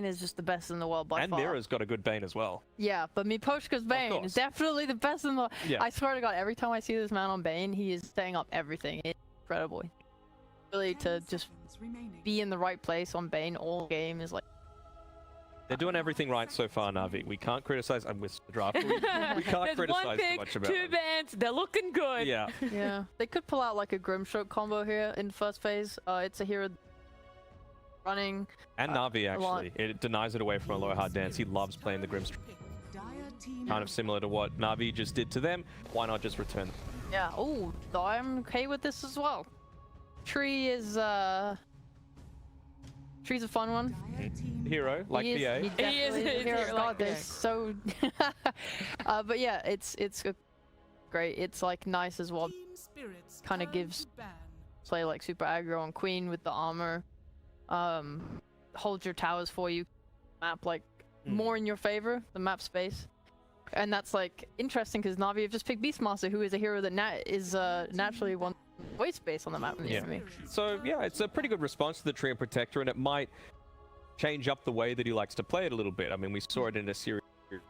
Bane is just the best in the world by and far. Mira's got a good Bane as well. Yeah, but Miposhka's Bane is definitely the best in the world. Yeah. I swear to God, every time I see this man on Bane, he is setting up everything. It's incredible. Really, to just be in the right place on Bane all game is like... They're doing everything right so far, Navi. We can't criticize. I'm with the draft. We can't criticize too much about two bans. They're looking good. Yeah. Yeah. They could pull out like a Grimstroke combo here in the first phase. It's a hero running. And Navi, actually. It denies it away from a low hard dance. He loves playing the Grimstroke. Kind of similar to what Navi just did to them. Why not just return them? Yeah. Oh, I'm okay with this as well. Tree is Tree's a fun one. Hero, like he BA. He is a hero. God, they're so... but yeah, it's great. It's like nice as well. Kind of gives play like super aggro on Queen with the armor. Hold your towers for you. Map like more in your favor, the map space. And that's like interesting because Navi have just picked Beastmaster, who is a hero that is naturally one white space on the map. Yeah. So yeah, it's a pretty good response to the Tree and Protector, and it might change up the way that he likes to play it a little bit. I mean, we saw it in a series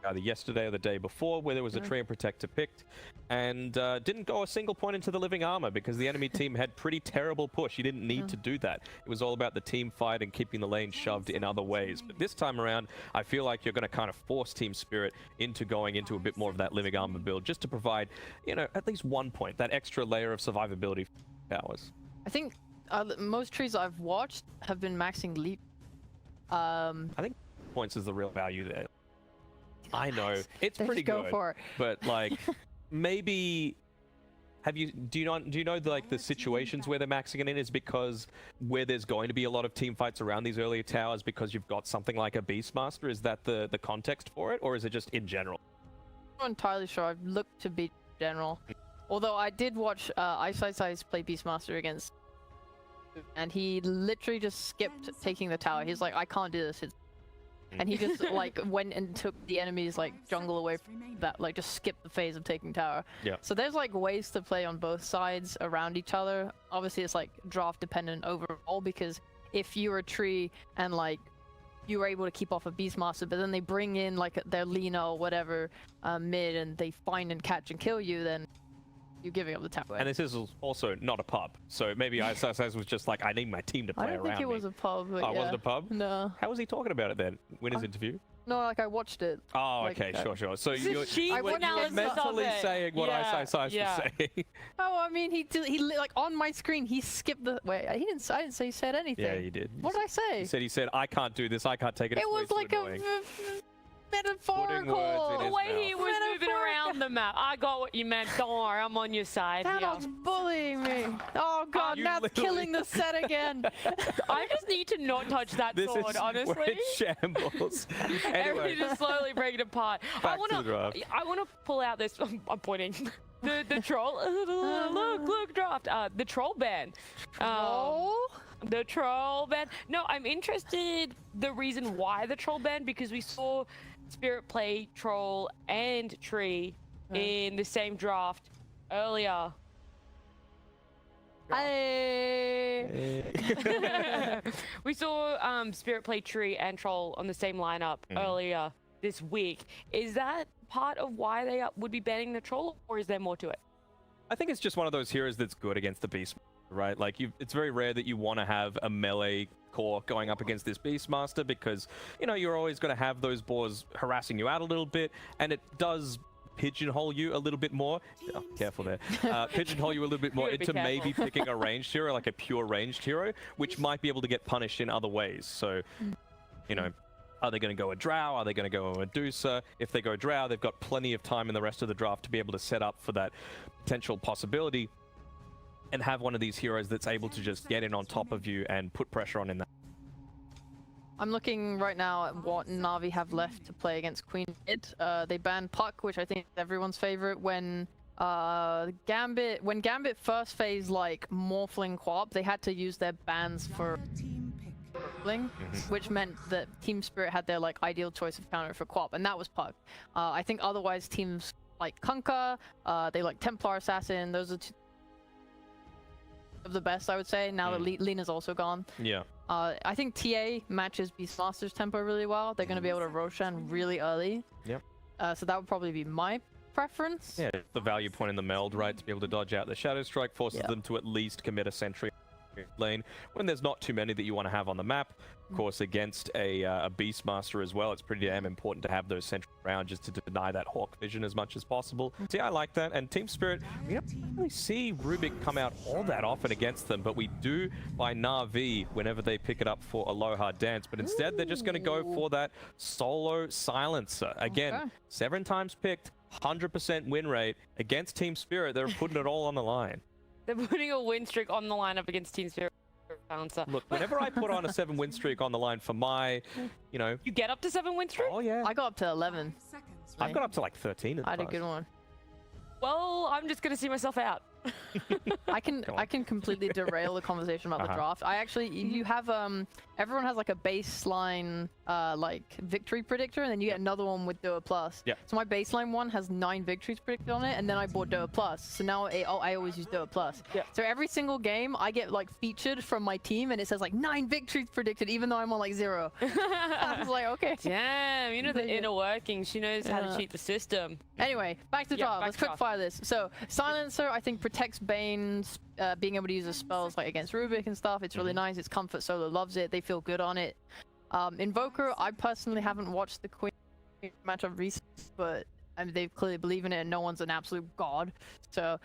either yesterday or the day before where there was a Tree and Protector picked and didn't go a single point into the living armor because the enemy team had pretty terrible push. You didn't need to do that. It was all about the team fight and keeping the lane shoved in other ways. But this time around, I feel like you're going to kind of force Team Spirit into going into a bit more of that living armor build just to provide, you know, at least 1 point, that extra layer of survivability powers. I think most trees I've watched have been maxing leap. I think points is the real value there. I know it's pretty good, for it. But like maybe do you know like the situations where they're maxing it in is because where there's going to be a lot of team fights around these earlier towers because you've got something like a Beastmaster? Is that the context for it, or is it just in general? I'm not entirely sure. I've looked to be general. Although I did watch Ice play Beastmaster against, and he literally just skipped taking the tower. He's like, I can't do this. And he just like went and took the enemy's like jungle away from that, like just skipped the phase of taking tower. Yeah. So there's like ways to play on both sides around each other. Obviously it's like draft dependent overall, because if you're a tree and like you were able to keep off a Beastmaster, but then they bring in like their Lina or whatever mid and they find and catch and kill you, then you're giving up the tower. And this is also not a pub, so maybe Ice was just like, I need my team to play around me. I don't think it was a pub. But oh, yeah. it wasn't a pub? No. How was he talking about it then? In his interview? No, like I watched it. Oh, like, okay, sure. So you're analysis mentally of it. saying what Ice was saying. Oh, I mean, he like on my screen, he skipped the. Wait, I didn't say he said anything. Yeah, you did. What did I say? He said, I can't do this. I can't take it. It was like a metaphorical. The way he was moving around the map. I got what you meant. Don't worry, I'm on your side. Thanos bullying me. Oh god, now it's killing the set again. I just need to not touch that sword, honestly. We're in shambles. Anyway, just slowly break it apart. Back to the draft. I want to pull out this. I'm pointing. The troll. Look, draft. The troll ban. The troll ban. No, I'm interested. The reason why the troll ban, because we saw Spirit play troll and tree in the same draft earlier. We saw Spirit play tree and troll on the same lineup earlier this week. Is that part of why they would be banning the troll, or is there more to it? I think it's just one of those heroes that's good against the beast, right? Like it's very rare that you want to have a melee core going up against this Beastmaster because, you know, you're always going to have those boars harassing you out a little bit, and it does pigeonhole you a little bit more. Oh, careful there. Pigeonhole you a little bit more into maybe picking a ranged hero, like a pure ranged hero, which might be able to get punished in other ways. So, you know, are they going to go a Drow? Are they going to go a Medusa? If they go Drow, they've got plenty of time in the rest of the draft to be able to set up for that potential possibility and have one of these heroes that's able to just get in on top of you and put pressure on in that. I'm looking right now at what Navi have left to play against Queen mid. They banned Puck, which I think is everyone's favorite. When Gambit first phased like Morphling Co-op, they had to use their bans for which meant that Team Spirit had their like ideal choice of counter for Co-op, and that was Puck. I think otherwise teams like Kunkka, they like Templar Assassin, those are two of the best, I would say, now that Lina's also gone. Yeah. I think TA matches Beastmaster's tempo really well. They're going to be able to Roshan really early. Yep. So that would probably be my preference. Yeah, the value point in the meld, right? To be able to dodge out the Shadow Strike forces Yeah. them to at least commit a sentry lane when there's not too many that you want to have on the map. Of course, against a Beastmaster as well, it's pretty damn important to have those sentries around just to deny that Hawk vision as much as possible. So yeah, I like that. And Team Spirit, we don't really see Rubik come out all that often against them, but we do by Navi whenever they pick it up for Aloha Dance. But instead, they're just going to go for that solo silencer. Again, Okay. 7 times picked, 100% win rate against Team Spirit. They're putting it all on the line. They're putting a win streak on the line up against Team Spirit Balancer. Look, whenever I put on a 7 win streak on the line for my, you know, You get up to 7 win streak? oh yeah, I got up to 11. I've got up to like 13 in the I had a past. good one. Well, I'm just gonna see myself out. I can Go on. I can completely derail the conversation about the draft. I actually you have everyone has like a baseline like victory predictor, and then you get another one with Doa Plus. Yeah. So my baseline one has 9 victories predicted on it, and then I bought Doa Plus. So now I always use Doa Plus. Yeah. So every single game I get like featured from my team, and it says like 9 victories predicted, even though I'm on like 0. I was like, okay. Damn, you know the Yeah. inner workings. She knows how to Yeah. cheat the system. Anyway, back to Yeah, draft. back Let's to quick fire this. So Silencer, I think protects Bane's being able to use his spells like against Rubik and stuff. It's really nice. It's comfort solo loves it. They feel good on it. Invoker, I personally haven't watched the Queen matchup recently, but I mean, they clearly believe in it, and no one's an absolute god. So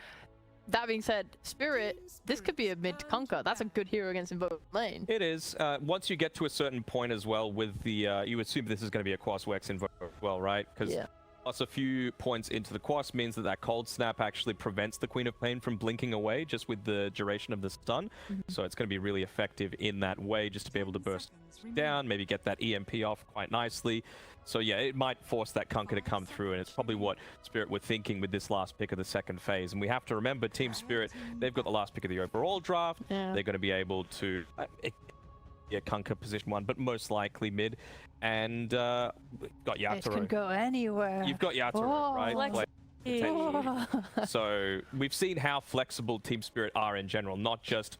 that being said, Spirit, this could be a mid Kunkka. That's a good hero against Invoker lane. It is. Once you get to a certain point as well with the, you assume this is going to be a Quas Wex Invoker as well, right? Because Yeah. plus a few points into the Quas means that that Cold Snap actually prevents the Queen of Pain from blinking away just with the duration of the stun. So it's going to be really effective in that way, just to be able to burst down, maybe get that EMP off quite nicely. So yeah, it might force that Kunkka to come through, and it's probably what Spirit were thinking with this last pick of the second phase. And we have to remember, Team Spirit, they've got the last pick of the overall draft. Yeah. They're going to be able to... yeah, Kunkka position 1, but most likely mid. And got It can Yatoro. go anywhere. You've got Yatoro, Oh. right? Flex- Like, so we've seen how flexible Team Spirit are in general, not just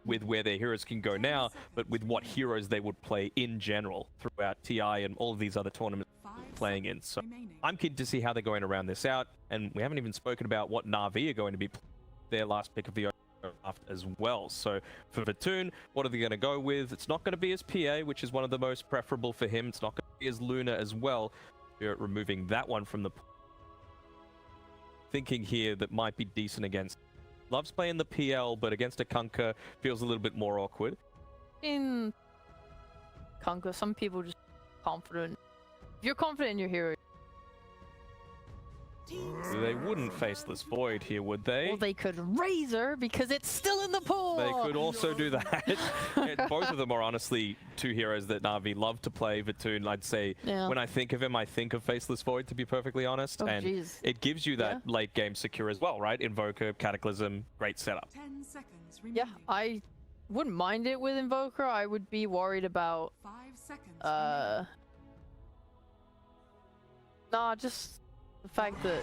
with where their heroes can go now, but with what heroes they would play in general throughout TI and all of these other tournaments playing in. So I'm keen to see how they're going to round this out. And we haven't even spoken about what Navi are going to be their last pick of the draft as well. So for Vatoon, what are they going to go with? It's not going to be as PA, which is one of the most preferable for him. It's not going to be as Luna as well. We're removing that one from the thinking here that might be decent against. Loves playing the PL, but against a Kunkka feels a little bit more awkward. In Kunkka, some people just confident. If you're confident in your hero, They wouldn't Faceless Void here, would they? well, they could Razor because it's still in the pool. They could also do that. And both of them are honestly two heroes that Navi love to play. Vatoon, I'd say, Yeah. when I think of him, I think of Faceless Void, to be perfectly honest. Oh, and jeez. it gives you that late game secure as well, right? Invoker, Cataclysm, great setup. 10 seconds Yeah, remaining. I wouldn't mind it with Invoker. I would be worried about 5 seconds nah, just the fact that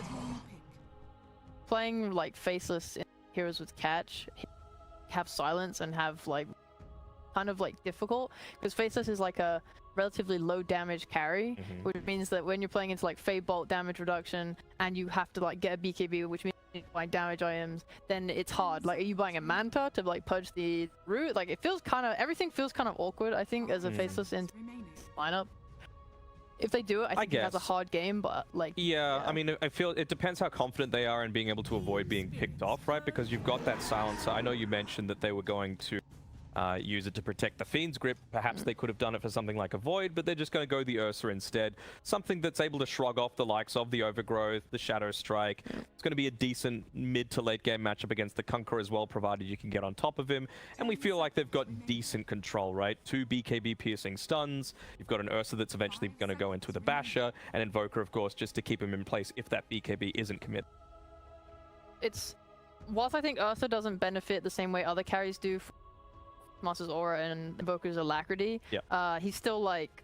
playing like faceless heroes with catch, have silence and have like kind of like difficult, because faceless is like a relatively low damage carry, which means that when you're playing into like Fade Bolt damage reduction and you have to like get a BKB, which means you buy damage items, then it's hard. Like, are you buying a Manta to like purge the root? Like, it feels kind of, everything feels kind of awkward, I think, as a faceless in remaining. lineup. If they do it, I think it has a guess. hard game, but like Yeah, I mean, I feel it depends how confident they are in being able to avoid being picked off, right? Because you've got that silencer. I know you mentioned that they were going to use it to protect the Fiend's Grip. Perhaps they could have done it for something like a Void, but they're just going to go the Ursa instead. Something that's able to shrug off the likes of the Overgrowth, the Shadow Strike. It's going to be a decent mid to late game matchup against the Kunkka as well, provided you can get on top of him. And we feel like they've got decent control, right? 2 BKB piercing stuns. You've got an Ursa that's eventually going to go into the Basher, and Invoker, of course, just to keep him in place if that BKB isn't committed. it's, whilst I think Ursa doesn't benefit the same way other carries do, Master's Aura and Invoker's Alacrity, he's still like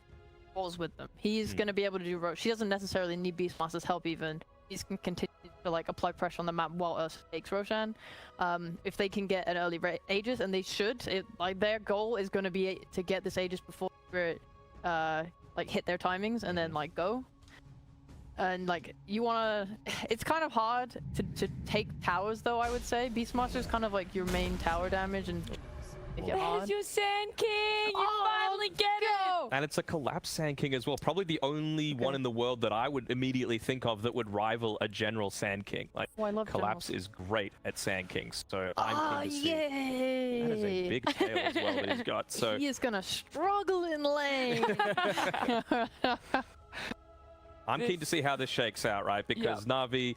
balls with them. He's going to be able to do Roche. She doesn't necessarily need Beastmaster's help even. He's can continue to to like apply pressure on the map while Ursa takes Roshan. If they can get an early Aegis, and they should, like their goal is going to be to get this Aegis before it like hit their timings and then like go. And like you wanna, it's kind of hard to take towers though. I would say Beastmaster is kind of like your main tower damage and. There's your Sand King! You finally get it! And it's a collapse Sand King as well. Probably the only one in the world that I would immediately think of that would rival a General Sand King. Like, I love Collapse generals. is great at Sand Kings, so I'm keen to see. Yay! That is a big tail as well that he's got. So he is gonna struggle in lane. I'm keen to see how this shakes out, right? Because Navi,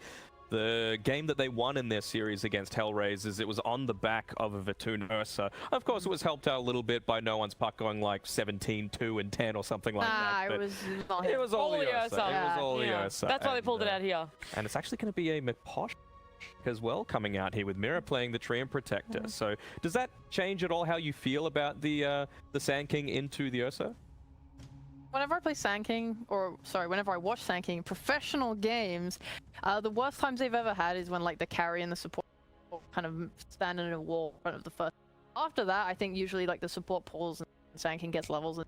the game that they won in their series against Hellraisers, it was on the back of a Vatoon Ursa. Of course, it was helped out a little bit by no one's puck going like 17, 2, and 10 or something like that. It was all the Ursa. It was all the Ursa. That's why they pulled it out here. And it's actually going to be a Miposh as well coming out here with Mira playing the Tree and Protector. So does that change at all how you feel about the Sand King into the Ursa? Whenever I play Sand King, whenever I watch Sand King, professional games, the worst times they've ever had is when like the carry and the support kind of stand in a wall in front of the first. After that, I think usually like the support pulls and Sand King gets levels and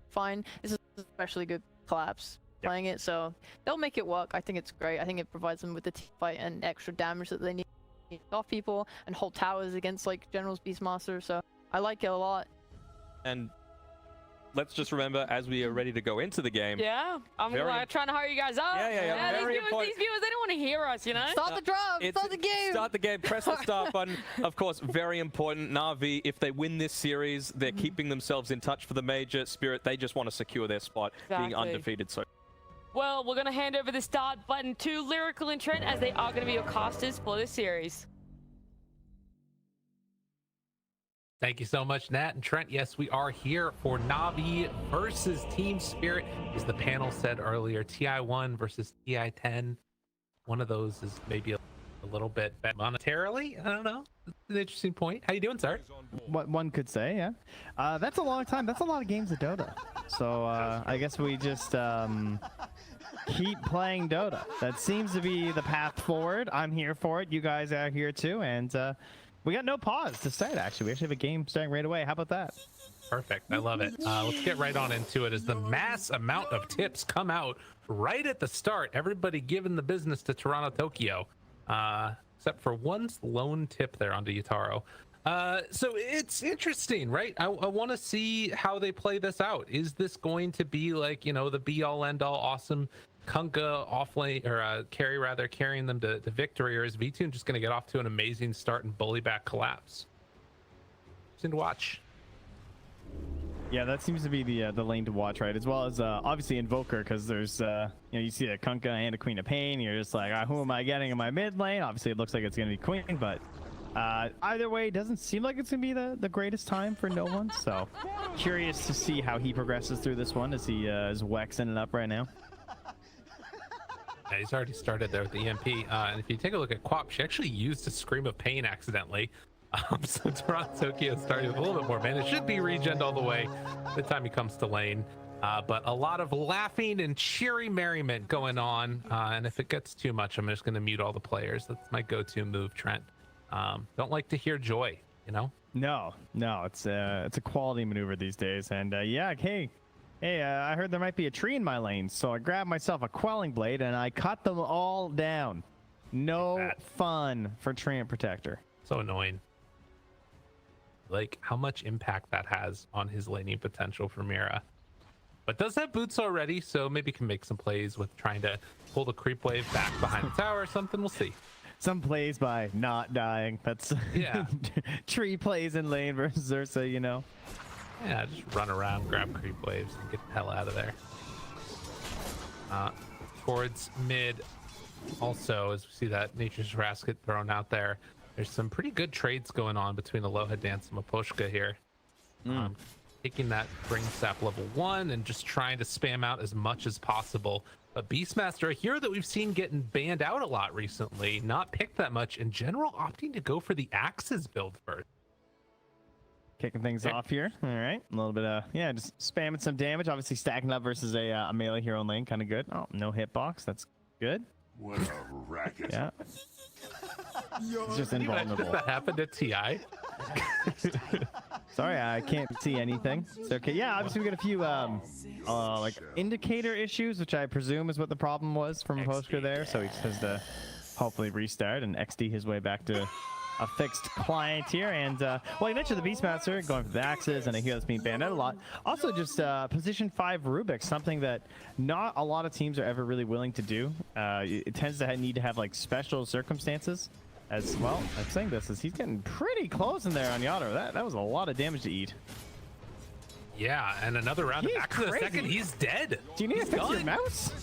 fine. This is especially good collapse playing it, so they'll make it work. I think it's great. I think it provides them with the team fight and extra damage that they need to off people and hold towers against like Generals Beastmaster. So I like it a lot. And let's just remember, as we are ready to go into the game. Yeah, I'm like, trying to hurry you guys up. Yeah. These viewers, they don't want to hear us, you know? Start the drum! Start the game! Start the game, press the start button. Of course, very important. Navi, if they win this series, they're keeping themselves in touch for the major. Spirit, they just want to secure their spot, being undefeated. So. Well, we're going to hand over the start button to Lyrical and Trent, as they are going to be your casters for this series. Thank you so much, Nat and Trent. Yes, we are here for Navi versus Team Spirit. As the panel said earlier, TI1 versus TI10. One of those is maybe a little bit monetarily. I don't know. It's an interesting point. How you doing, sir? What one could say, yeah. That's a long time. That's a lot of games of Dota. So I guess we just keep playing Dota. That seems to be the path forward. I'm here for it. You guys are here too, and we got no pause to start, actually. We actually have a game starting right away. How about that? Perfect. I love it. Let's get right on into it as the mass amount of tips come out right at the start. Everybody giving the business to Toronto Tokyo, except for one lone tip there onto Yutaro. So it's interesting, right? I want to see how they play this out. Is this going to be like, you know, the be-all, end-all awesome Kunkka offlane or carry rather carrying them to victory, or is Vtoon just going to get off to an amazing start and bully back collapse? Interesting to watch. Yeah, that seems to be the lane to watch, right? As well as obviously Invoker, because there's you know, you see a Kunkka and a Queen of Pain. You're just like, who am I getting in my mid lane? Obviously, it looks like it's going to be Queen, but either way, it doesn't seem like it's going to be the greatest time for no one. So curious to see how he progresses through this one as he is waxing it up right now. Yeah, he's already started there with the EMP. And if you take a look at Quap, she actually used a Scream of Pain accidentally. So Toronto Tokyo started with a little bit more mana. It should be regened all the way by the time he comes to lane. But a lot of laughing and cheery merriment going on. And if it gets too much, I'm just going to mute all the players. That's my go-to move, Trent. Don't like to hear joy, you know? No, it's a quality maneuver these days. And yeah, hey, I heard there might be a tree in my lane, so I grabbed myself a quelling blade and I cut them all down. No fun for Tree and Protector. So annoying. Like how much impact that has on his laning potential for Mira. But does have boots already, so maybe can make some plays with trying to pull the creep wave back behind the tower or something. We'll see. Some plays by not dying. That's Tree plays in lane versus Ursa, you know. Yeah, just run around, grab creep waves, and get the hell out of there. Towards mid, also, as we see that Nature's Harass get thrown out there, there's some pretty good trades going on between Aloha Dance and Maposhka here. Taking that Bring Sap level 1 and just trying to spam out as much as possible. But Beastmaster, a hero that we've seen getting banned out a lot recently, not picked that much, in general opting to go for the Axes build first. Kicking things off here. All right, a little bit of just spamming some damage. Obviously stacking up versus a melee hero in lane, kind of good. Oh, no hitbox. That's good. What a racket. Yeah. It's just Can you imagine invulnerable. if that happened at TI? Sorry, I can't see anything. It's okay. Yeah, obviously we got a few like indicator issues, which I presume is what the problem was from Posker there. So he just has to hopefully restart and XD his way back to a fixed client here. And well, you mentioned the Beastmaster going for the axes, and I hear that's being banned out a lot. Also, just position 5 Rubik, something that not a lot of teams are ever really willing to do. It tends to need to have like special circumstances. As well, I'm saying this as he's getting pretty close in there on Yadro. That was a lot of damage to eat. Yeah, and another round He's of back to the crazy. second. He's dead. Do you need to He's fix your gone. mouse?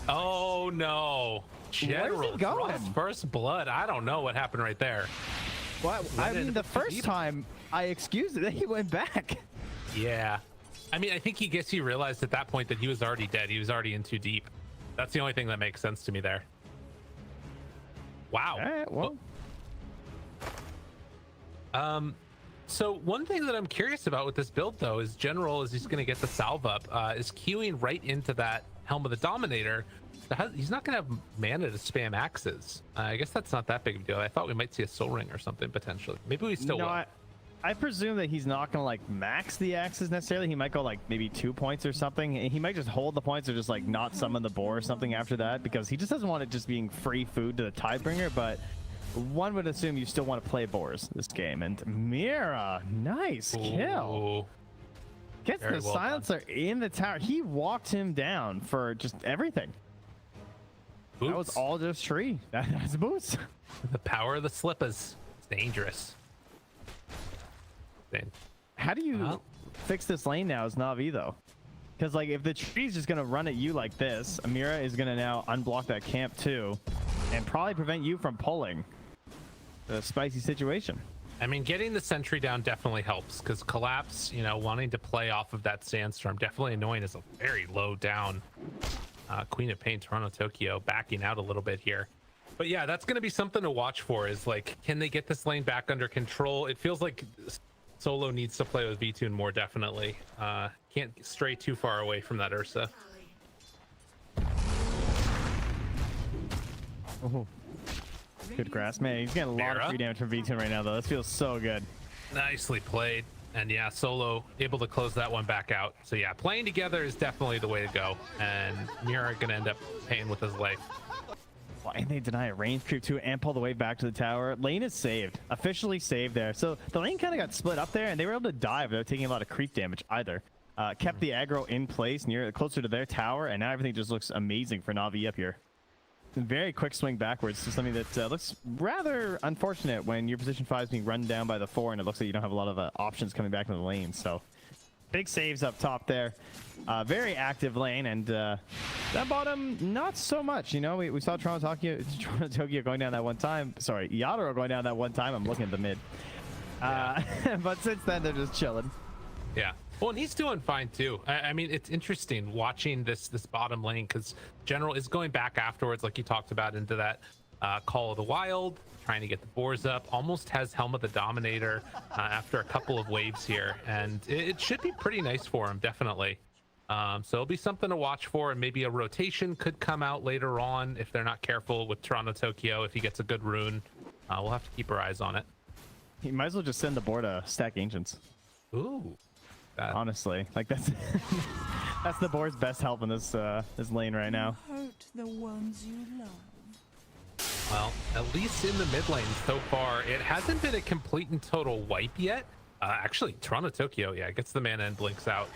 Oh no. General going? Frost first blood. I don't know what happened right there. Well, I What mean, did the he first eat? time I excused it, then he went back. Yeah. I mean, I think he realized at that point that he was already dead. He was already in too deep. That's the only thing that makes sense to me there. Wow. All right, well. So one thing that I'm curious about with this build, though, is General, is he's going to get the salve up, is queuing right into that Helm of the Dominator. He's not going to have mana to spam axes. I guess that's not that big of a deal. I thought we might see a Soul Ring or something potentially. Maybe we still No, will. I presume that he's not gonna like max the axes necessarily. He might go like maybe 2 points or something. He might just hold the points or just like not summon the boar or something after that, because he just doesn't want it just being free food to the Tidebringer. But one would assume you still want to play boars this game. And Mira, nice kill. Ooh. Gets Very the well silencer in the tower. He walked him down for just everything. That was Boots. all just tree. That's boots. The power of the slippers. It's dangerous. Insane. How do you Well. fix this lane now as Navi though? Because like if the tree's just gonna run at you like this, Amira is gonna now unblock that camp too, and probably prevent you from pulling the spicy situation. I mean, getting the sentry down definitely helps, because collapse, you know, wanting to play off of that sandstorm, definitely annoying as a very low down. Queen of Pain, Toronto, Tokyo backing out a little bit here. But yeah, that's going to be something to watch for, is like, can they get this lane back under control? It feels like Solo needs to play with V-Tune more, definitely. Can't stray too far away from that Ursa. Oh, good grass, man. He's getting a lot Mira. of free damage from V2 right now though. This feels so good. Nicely played. And yeah, Solo able to close that one back out. So yeah, playing together is definitely the way to go. And Mira gonna end up paying with his life. Well, and they deny a range creep too and pull the way back to the tower. Lane is saved, officially saved there. So the lane kind of got split up there, and they were able to dive without taking a lot of creep damage either. Kept the aggro in place closer to their tower, and now everything just looks amazing for Navi up here. Very quick swing backwards to something that looks rather unfortunate when your position 5 is being run down by the 4, and it looks like you don't have a lot of options coming back into the lane. So big saves up top there. Very active lane, and that bottom, not so much. You know, we saw Toronto Tokyo going down that one time. Sorry, Yadro going down that one time. I'm looking at the mid. But since then, they're just chilling. Yeah. Well, and he's doing fine too. I mean, it's interesting watching this bottom lane, because General is going back afterwards, like you talked about, into that Call of the Wild, trying to get the boars up. Almost has Helm of the Dominator after a couple of waves here, and it should be pretty nice for him, definitely. So it'll be something to watch for, and maybe a rotation could come out later on if they're not careful with Toronto Tokyo. If he gets a good rune, we'll have to keep our eyes on it. You might as well just send the board to stack ancients. Ooh. Honestly, like that's that's the board's best help in this this lane right now. Hurt the ones you love. Well, at least in the mid lane so far, it hasn't been a complete and total wipe yet. Actually, Toronto Tokyo, yeah, gets the mana and blinks out.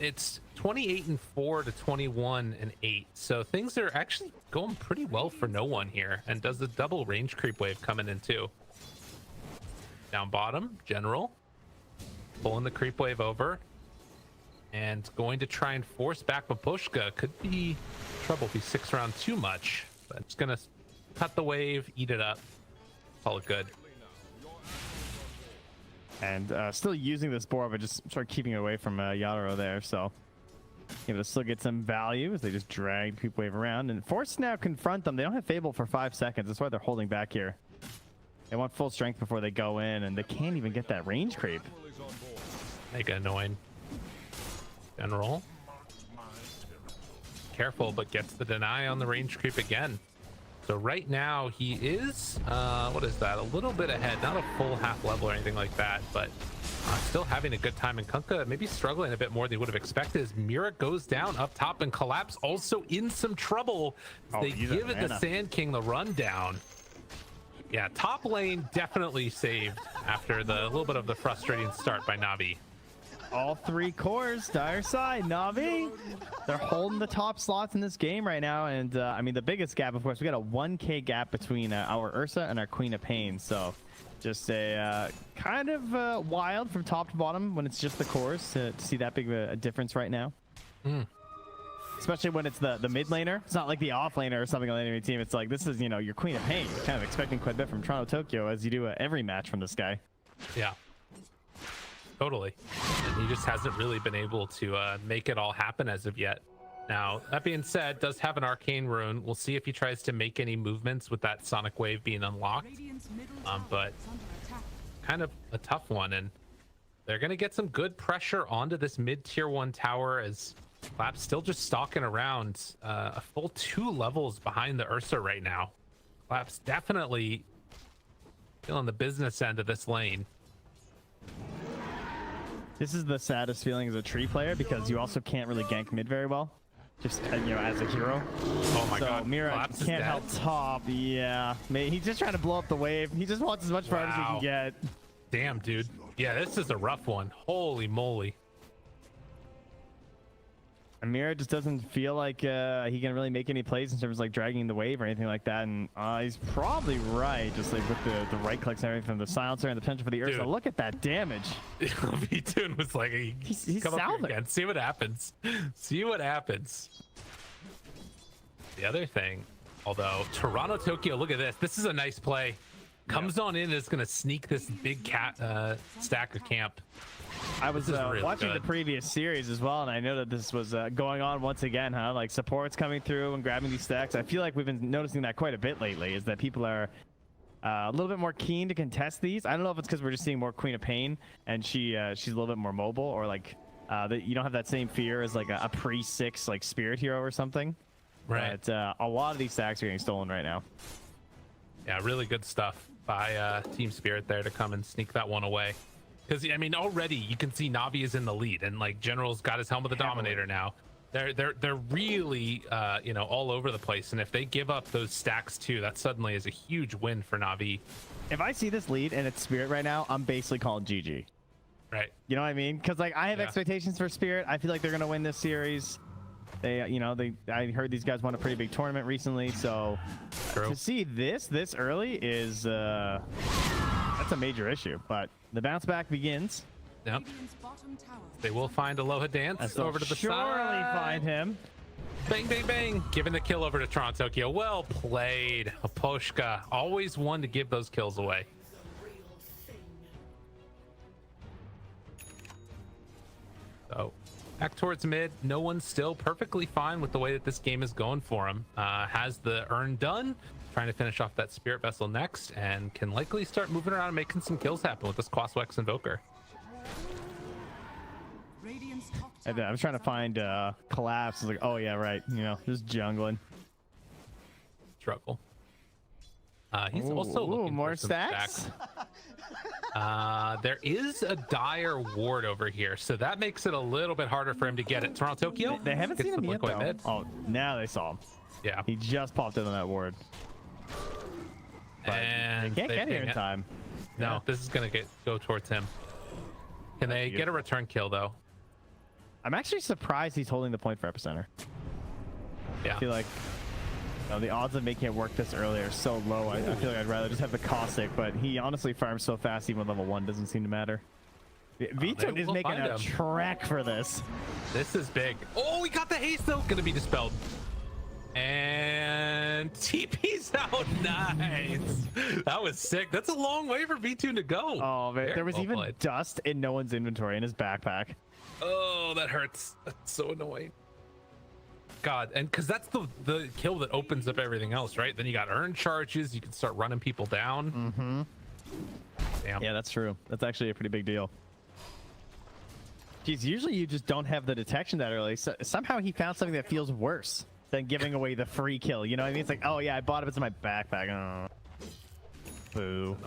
It's 28-4 to 21-8, so things are actually going pretty well for no one here, and does the double range creep wave coming in too. Down bottom, General pulling the creep wave over and going to try and force back Babushka. Could be trouble if he sticks around too much, but it's gonna cut the wave, eat it up, call it good. And still using this board, but just sort of keeping it away from Yadro there. So able to still get some value as they just drag Creep Wave around. And forced to now confront them. They don't have Fable for 5 seconds. That's why they're holding back here. They want full strength before they go in, and they can't even get that range creep. Mega annoying. General. careful, but gets the deny on the range creep again. So right now he is, what is that? A little bit ahead, not a full half level or anything like that, but still having a good time. And Kunkka maybe struggling a bit more than he would have expected as Mira goes down up top, and Collapse also in some trouble. They give it the Sand King the rundown. Yeah, top lane definitely saved after the little bit of the frustrating start by Navi. All 3 cores, dire side, Navi. They're holding the top slots in this game right now. And I mean, the biggest gap, of course, we got a 1K gap between our Ursa and our Queen of Pain. So just a kind of wild from top to bottom when it's just the cores to see that big of a difference right now. Especially when it's the mid laner. It's not like the off laner or something on the enemy team. It's like, this is, you know, your Queen of Pain. You're kind of expecting quite a bit from Toronto Tokyo, as you do every match from this guy. Yeah. Totally. And he just hasn't really been able to make it all happen as of yet. Now, that being said, does have an arcane rune. We'll see if he tries to make any movements with that sonic wave being unlocked. But kind of a tough one, and they're going to get some good pressure onto this mid tier 1 tower as Clap's still just stalking around a full 2 levels behind the Ursa right now. Clap's definitely feeling the business end of this lane. This is the saddest feeling as a tree player because you also can't really gank mid very well, just you know, as a hero. Oh my god, Mira Collapse can't help top. Yeah, he's just trying to blow up the wave. He just wants as much farm as he can get. Damn, dude. Yeah, this is a rough one. Holy moly. And Mira just doesn't feel like he can really make any plays in terms of like dragging the wave or anything like that. And he's probably right, just like with the right clicks and everything from the silencer and the potential for the Ursa. Look at that damage. V-Tune was like, he's come up here salving. again. See what happens. See what happens. The other thing, although Toronto Tokyo, look at this. This is a nice play. Comes on in and is going to sneak this big cat stack of camp. I was really watching good. the previous series as well, and I know that this was going on once again, huh? Like supports coming through and grabbing these stacks. I feel like we've been noticing that quite a bit lately, is that people are a little bit more keen to contest these. I don't know if it's because we're just seeing more Queen of Pain, and she's a little bit more mobile, or like that you don't have that same fear as like a pre-6 like Spirit Hero or something. Right. But a lot of these stacks are getting stolen right now. Yeah, really good stuff by Team Spirit there to come and sneak that one away. Because I mean, already you can see Navi is in the lead, and like General's got his helmet of the Dominator now. They're really you know, all over the place, and if they give up those stacks too, that suddenly is a huge win for Navi. If I see this lead and it's Spirit right now, I'm basically calling GG. Right. You know what I mean? Because like I have expectations for Spirit. I feel like they're gonna win this series. They, you know, I heard these guys won a pretty big tournament recently, so to see this early is that's a major issue. But the bounce back begins. Yep. They will find Aloha Dance over to the surely side. find him. Bang, bang, bang. Giving the kill over to Toronto Tokyo. Well played. Aposhka, always one to give those kills away. So back towards mid. No one's still perfectly fine with the way that this game is going for him. Has the earn done. Trying to finish off that Spirit Vessel next, and can likely start moving around and making some kills happen with this Quaswex Invoker. And I was trying to find Collapse. I was like, oh yeah, right. You know, just jungling. Struggle. He's also looking more for some stacks. There is a dire ward over here, so that makes it a little bit harder for him to get it. Toronto Tokyo. They haven't gets seen him the yet, Blink Away though. mid. Oh, now they saw him. Yeah. He just popped in on that ward. But And they can't they get here ping in it. time. No, this is gonna go towards him. Can they get a return kill though? I'm actually surprised he's holding the point for Epicenter. Yeah. I feel like the odds of making it work this early are so low. I feel like I'd rather just have the Caustic, but he honestly farms so fast even level 1 doesn't seem to matter. V-Tune is will making find a him. trek for this. This is big. Oh, we got the haste though. Gonna be dispelled. And TP's out. Nice. That was sick. That's a long way for V2 to go. Oh, man. Very There was well even played. dust in no one's inventory in his backpack. Oh, that hurts. That's so annoying. God, and because that's the kill that opens up everything else, right? Then you got earn charges. You can start running people down. Mm-hmm. Damn. Yeah, that's true. That's actually a pretty big deal. Geez, usually you just don't have the detection that early. So somehow he found something that feels worse than giving away the free kill. You know what I mean? It's like, oh yeah, I bought it. It's in my backpack. Oh. Boo.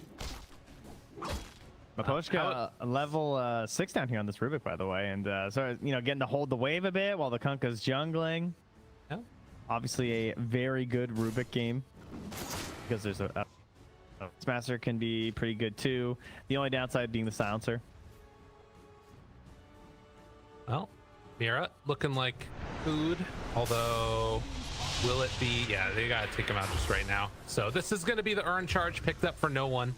Maposhka level 6 down here on this Rubik, by the way, and so you know, getting to hold the wave a bit while the Kunkka's jungling. Yeah. Obviously, a very good Rubik game because there's a Master can be pretty good too. The only downside being the silencer. Well, Mira looking like food, although will it be? Yeah, they gotta take him out just right now. So this is gonna be the earn charge picked up for no one.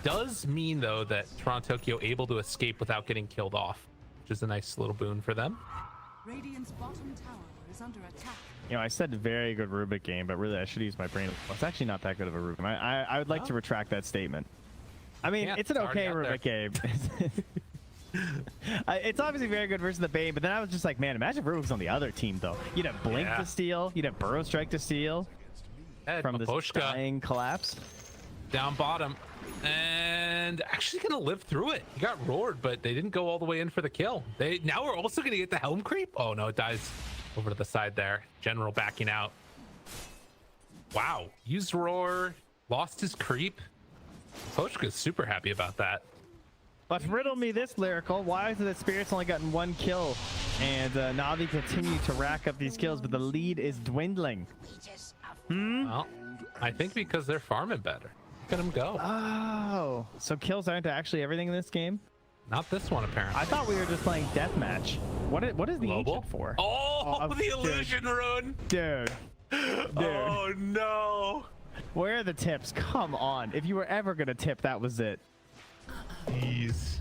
Does mean though that Toronto Tokyo able to escape without getting killed off, which is a nice little boon for them. Radiant's bottom tower is under attack. You know, I said very good Rubik game, but really I should use my brain. It's actually not that good of a Rubik. I would like to retract that statement. I mean, Yeah, it's an it's okay already Rubik game. It's obviously very good versus the Bane, but then I was just like, man, imagine if Rubik was on the other team though. You'd have Blink to steal, you'd have Burrow Strike to steal from this Maposhka dying collapse. down bottom, and actually gonna live through it. He got roared, but they didn't go all the way in for the kill. Now we're also gonna get the helm creep. Oh no, it dies over to the side there. General backing out. Wow, used roar, lost his creep. Maposhka's super happy about that. But riddle me this, Lyrical. Why is it that Spirit's only gotten 1 kill and Navi continue to rack up these kills, but the lead is dwindling? Well, I think because they're farming better. Look at them go. Oh, so kills aren't actually everything in this game? Not this one, apparently. I thought we were just playing deathmatch. What is the Global ancient for? Oh, the illusion rune. Dude. Oh no. Where are the tips? Come on. If you were ever going to tip, that was it. Jeez.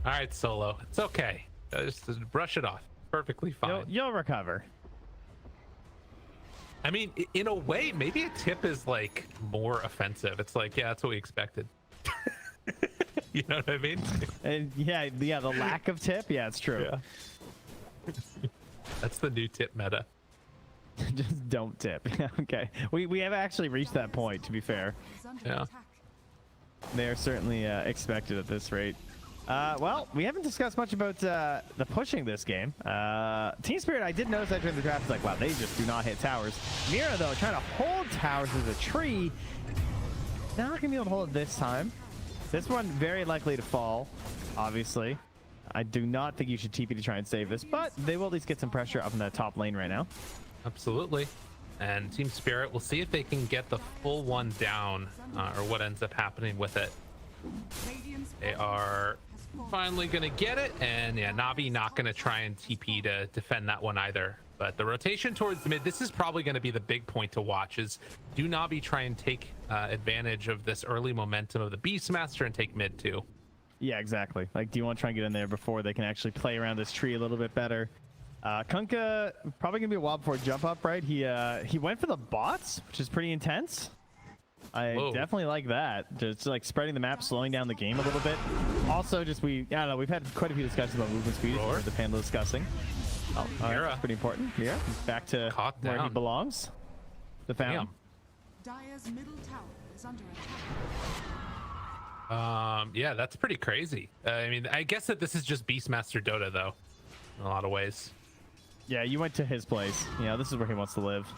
All right, Solo. It's okay. Just brush it off. Perfectly fine. You'll recover. I mean, in a way, maybe a tip is like more offensive. It's like, yeah, that's what we expected. You know what I mean? And yeah, the lack of tip. Yeah, it's true. Yeah. That's the new tip meta. Just don't tip. Okay. We have actually reached that point, to be fair. Is under Yeah. attack. They are certainly expected at this rate. Well, we haven't discussed much about the pushing this game. Team Spirit, I did notice that during the draft, it's like, wow, they just do not hit towers. Mira, though, trying to hold towers as a tree. Not going to be able to hold it this time. This one very likely to fall, obviously. I do not think you should TP to try and save this, but they will at least get some pressure up in that top lane right now. Absolutely. And Team Spirit, we'll see if they can get the full one down, or what ends up happening with it. Radiant's They are finally going to get it, and yeah, Navi not going to try and TP to defend that one either. But the rotation towards mid, this is probably going to be the big point to watch, is do Navi try and take advantage of this early momentum of the Beastmaster and take mid too? Yeah, exactly. Like, do you want to try and get in there before they can actually play around this tree a little bit better? Kunkka probably gonna be a while before jump up, right? He went for the bots, which is pretty intense. I definitely like that. Just like spreading the map, slowing down the game a little bit. Also, just I don't know, we've had quite a few discussions about movement speed. The panel discussing. Oh, Mira. that's pretty important. Yeah, back to Caught where he down. belongs. The fountain. Dire's middle tower is under attack. Yeah, that's pretty crazy. I mean, I guess that this is just Beastmaster Dota though, in a lot of ways. Yeah, you went to his place. This is where he wants to live.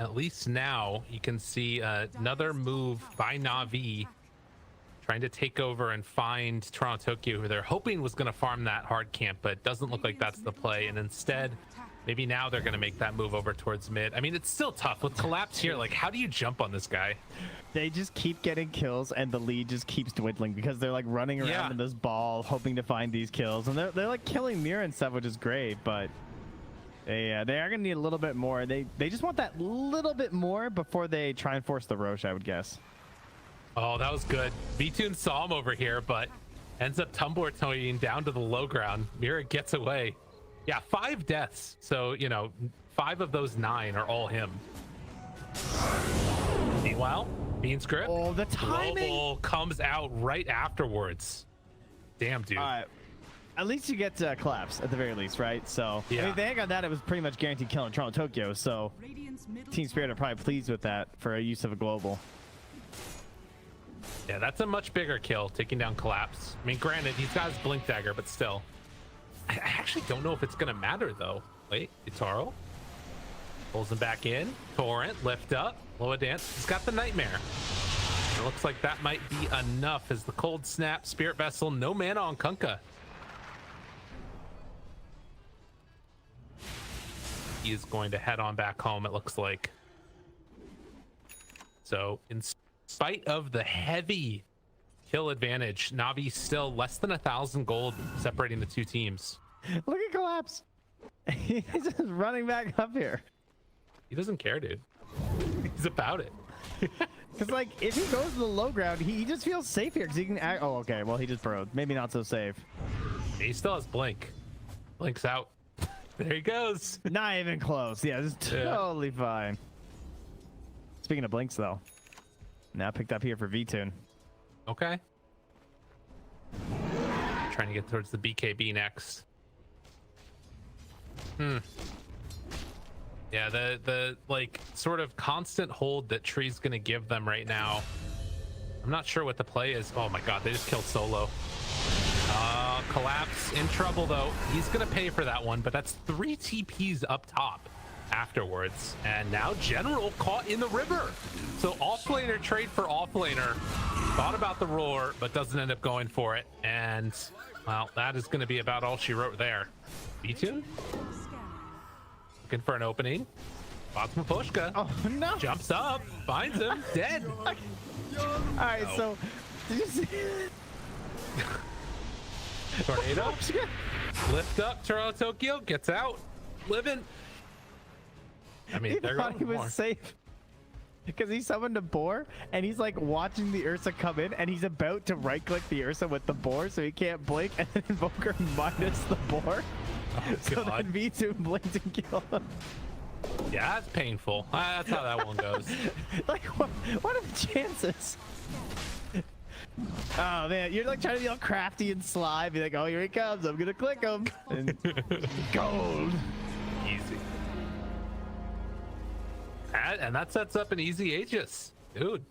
At least now you can see another move by Navi trying to take over and find Toronto Tokyo, who they're hoping was going to farm that hard camp, but it doesn't look like that's the play. And instead, maybe now they're going to make that move over towards mid. I mean, it's still tough with collapse here. Like, how do you jump on this guy? They just keep getting kills, and the lead just keeps dwindling because they're like running around in this ball, hoping to find these kills, and they're like killing Mira and stuff, which is great. But they are gonna need a little bit more. They just want that little bit more before they try and force the Roche, I would guess. Oh, that was good. V-Tune saw him over here, but ends up tumbler-toeing down to the low ground. Mira gets away. Yeah, 5 deaths. So, 5 of those 9 are all him. Meanwhile, Bean Script. Oh, the timing! Global comes out right afterwards. Damn, dude. All right. At least you get collapse at the very least, right? So, Yeah. I mean, if they had got that, it was pretty much guaranteed killing Toronto Tokyo. So, Radiant's middle Team Spirit are probably pleased with that for a use of a global. Yeah, that's a much bigger kill, taking down Collapse. I mean, granted, he's got his Blink Dagger, but still. I actually don't know if it's going to matter, though. Wait, Itaro pulls him back in. Torrent, lift up. Loa Dance. He's got the Nightmare. It looks like that might be enough as the Cold Snap, Spirit Vessel, no mana on Kunkka. He is going to head on back home, it looks like. So, in spite of the heavy kill advantage, Navi's still less than 1,000 gold separating the two teams. Look at Collapse. He's just running back up here. He doesn't care, dude. He's about it. Because, like, if he goes to the low ground, he just feels safe here because he can act. Oh, okay. Well, he just burrowed. Maybe not so safe. He still has Blink. Blink's out. There he goes. Not even close. Yeah, this is totally fine. Speaking of Blinks, though, now picked up here for V-Tune. Okay. Trying to get towards the BKB next. Yeah, the like sort of constant hold that Tree's gonna give them right now. I'm not sure what the play is. Oh my god, they just killed Solo. Collapse in trouble though. He's gonna pay for that one, but that's 3 TPs up top afterwards. And now General caught in the river. So offlaner trade for offlaner. Thought about the roar, but doesn't end up going for it. And well, that is gonna be about all she wrote there. B-Tune? Looking for an opening. Fatima Pushka. Oh no! Jumps up, finds him, dead. All right, so did you see? Tornado. Lift up, Toronto Tokyo gets out, living. I mean, He they're thought going he was more. safe because he summoned a boar and he's like watching the Ursa come in and he's about to right click the Ursa with the boar so he can't blink and then Invoker minus the boar. Oh, So God. then V2 blinked and killed him. Yeah, that's painful. That's how that one goes. Like, what are the chances? Oh man, you're like trying to be all crafty and sly. Be like, oh, here he comes. I'm gonna click him. And gold. Easy. And that sets up an easy Aegis. Dude,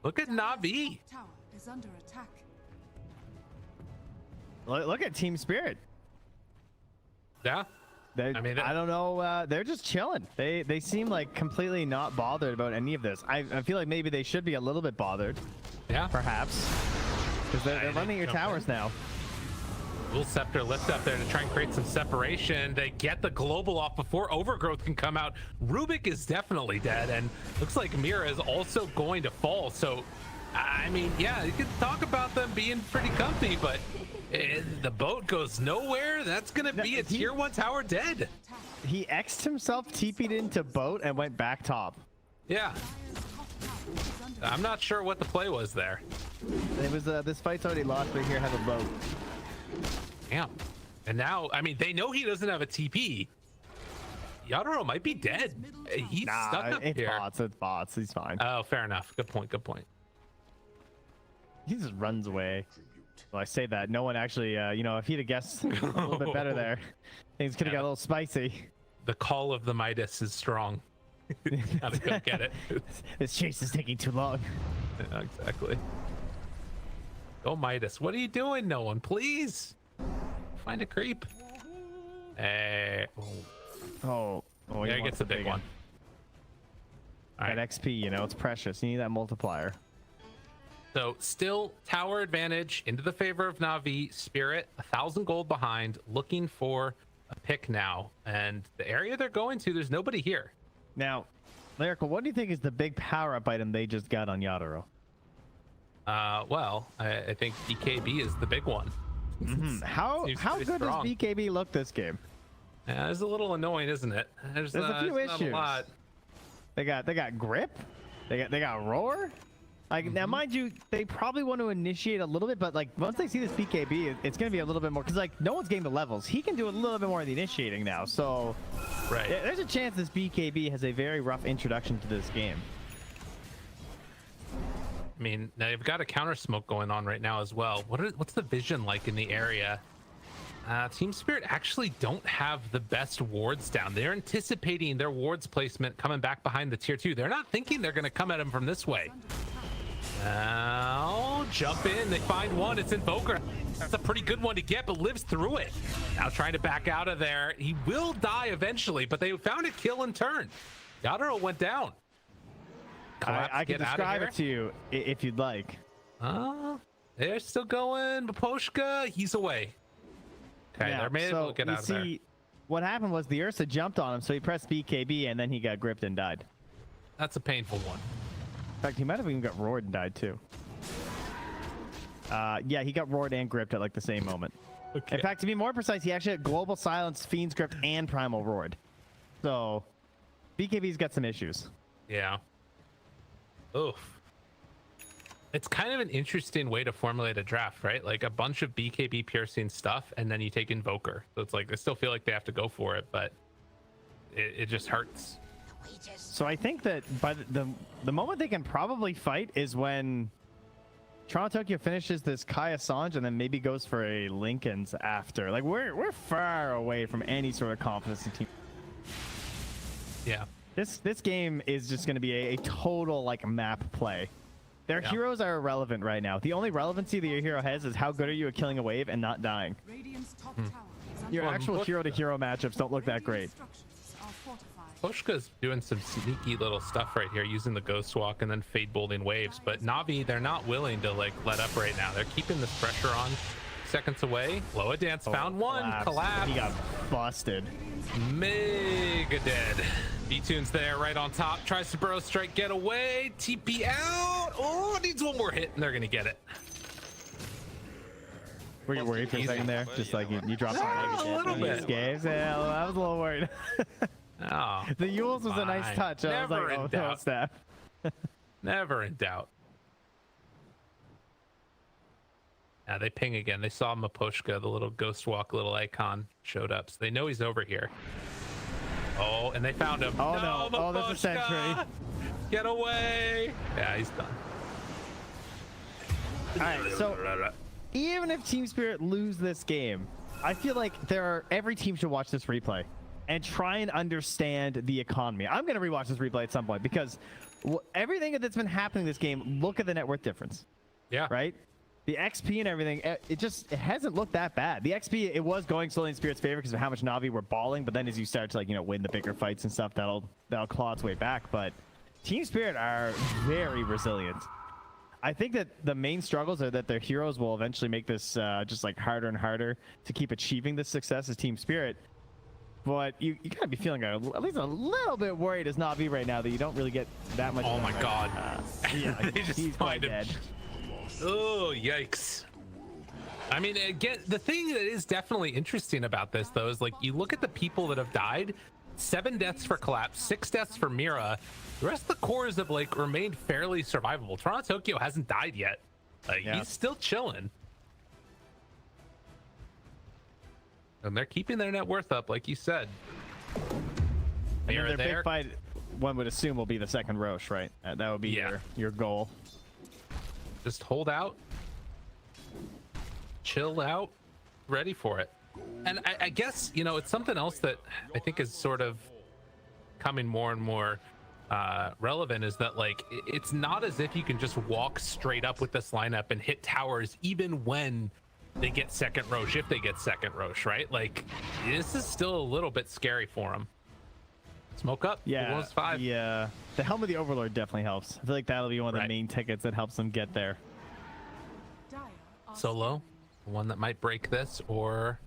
look at Navi. Tower is under attack. Look at Team Spirit. Yeah. I mean, I don't know. They're just chilling. They seem like completely not bothered about any of this. I feel like maybe they should be a little bit bothered, yeah. perhaps, because they're running your towers now. Little Scepter lift up there to try and create some separation. They get the global off before Overgrowth can come out. Rubik is definitely dead, and looks like Mira is also going to fall. So, I mean, yeah, you could talk about them being pretty comfy, but the boat goes nowhere. That's gonna be a tier 1 tower dead. He X'd himself, TP'd into boat, and went back top. Yeah. I'm not sure what the play was there. It was this fight's already lost, but here have a boat. Damn. And now, I mean, they know he doesn't have a TP. Yadoro might be dead. He's stuck up it's here. bots. It's bots. He's fine. Oh, fair enough. Good point. Good point. He just runs away. Well, I say that. No one actually, if he'd have guessed a little bit better there, things could have got a little spicy. The call of the Midas is strong. Gotta go get it. This chase is taking too long. Yeah, exactly. Go Midas. What are you doing, no one? Please find a creep. Hey. Oh, he Yeah, wants gets the big one. All That right. XP, it's precious. You need that multiplier. So still tower advantage into the favor of Navi. Spirit 1,000 gold behind, looking for a pick now. And the area they're going to, there's nobody here. Now, Lyrical, what do you think is the big power-up item they just got on Yadoro? Well, I think BKB is the big one. How Seems how pretty good strong. does BKB look this game? Yeah, it's a little annoying, isn't it? There's a few it's not issues. a lot. They got grip, they got roar. Like now, mind you, they probably want to initiate a little bit, but like once they see this BKB, it's gonna be a little bit more because like no one's getting the levels. He can do a little bit more of the initiating now, so Right. there's a chance this BKB has a very rough introduction to this game. I mean, now you've got a counter smoke going on right now as well. What's the vision like in the area? Team Spirit actually don't have the best wards down. They're anticipating their wards placement coming back behind the tier 2. They're not thinking they're going to come at him from this way. jump in. They find one. It's Invoker. That's a pretty good one to get, but lives through it. Now trying to back out of there. He will die eventually, but they found a kill in turn. Yadro went down. I can describe it to you if you'd like. They're still going. Maposhka, he's away. Okay, Yeah, they're made able to get out of there. What happened was the Ursa jumped on him, so he pressed BKB, and then he got gripped and died. That's a painful one. In fact, he might have even got roared and died too. Yeah, he got roared and gripped at like the same moment. Okay. In fact, to be more precise, he actually had Global Silence, Fiend's Grip, and Primal Roared. So, BKB's got some issues. Yeah. Oof. It's kind of an interesting way to formulate a draft, right? Like a bunch of BKB piercing stuff, and then you take Invoker. So it's like, I still feel like they have to go for it, but it just hurts. So I think that by the moment they can probably fight is when Toronto Tokyo finishes this Kai Assange and then maybe goes for a Lincoln's after. Like we're far away from any sort of confidence in team. Yeah. This game is just going to be a total like map play. Their heroes are irrelevant right now. The only relevancy that your hero has is how good are you at killing a wave and not dying. Your actual hero-to-hero matchups don't look that great. Poshka's doing some sneaky little stuff right here, using the Ghost Walk and then Fade Bolting waves. But Navi, they're not willing to like let up right now. They're keeping this pressure on. Seconds away. Loa Dance found one. Collapse. He got busted. Mega dead. B-Tune's there right on top. Tries to burrow strike, get away. TP out. Oh, needs one more hit and they're gonna get it. Were you worried for a second there? Just like you dropped a little bit. Yeah, I was a little worried. Oh, the Yules was a nice touch. I was like, oh, no, snap. Never in doubt. Yeah, they ping again. They saw Maposhka, the little ghost walk little icon, showed up. So they know he's over here. Oh, and they found him. Oh, no. Oh, that's a sentry. Get away. Yeah, he's done. All right, so even if Team Spirit lose this game, I feel like every team should watch this replay and try and understand the economy. I'm going to rewatch this replay at some point because everything that's been happening this game, look at the net worth difference. Yeah. Right? The XP and everything, it hasn't looked that bad. The XP, it was going slowly in Spirit's favor because of how much Navi were balling, but then as you start to win the bigger fights and stuff, that'll claw its way back. But Team Spirit are very resilient. I think that the main struggles are that their heroes will eventually make this just like harder and harder to keep achieving this success as Team Spirit. But you gotta be feeling at least a little bit worried as Navi right now that you don't really get that much. Oh my god. Yeah, he's quite dead. Oh, yikes. I mean, again, the thing that is definitely interesting about this, though, is like you look at the people that have died. 7 deaths for Collapse, 6 deaths for Mira. The rest of the cores have like remained fairly survivable. Toronto Tokyo hasn't died yet. He's still chilling. And they're keeping their net worth up, like you said. Their big fight, one would assume, will be the second Roche, right? That would be your goal. Just hold out, chill out, ready for it. And I guess, it's something else that I think is sort of coming more and more relevant is that like it's not as if you can just walk straight up with this lineup and hit towers even when they get second Roche, if they get second Roche, right? Like this is still a little bit scary for them. Smoke up. Yeah. 5. Yeah. The Helm of the Overlord definitely helps. I feel like that'll be one of the main tickets that helps them get there. Solo, one that might break this, or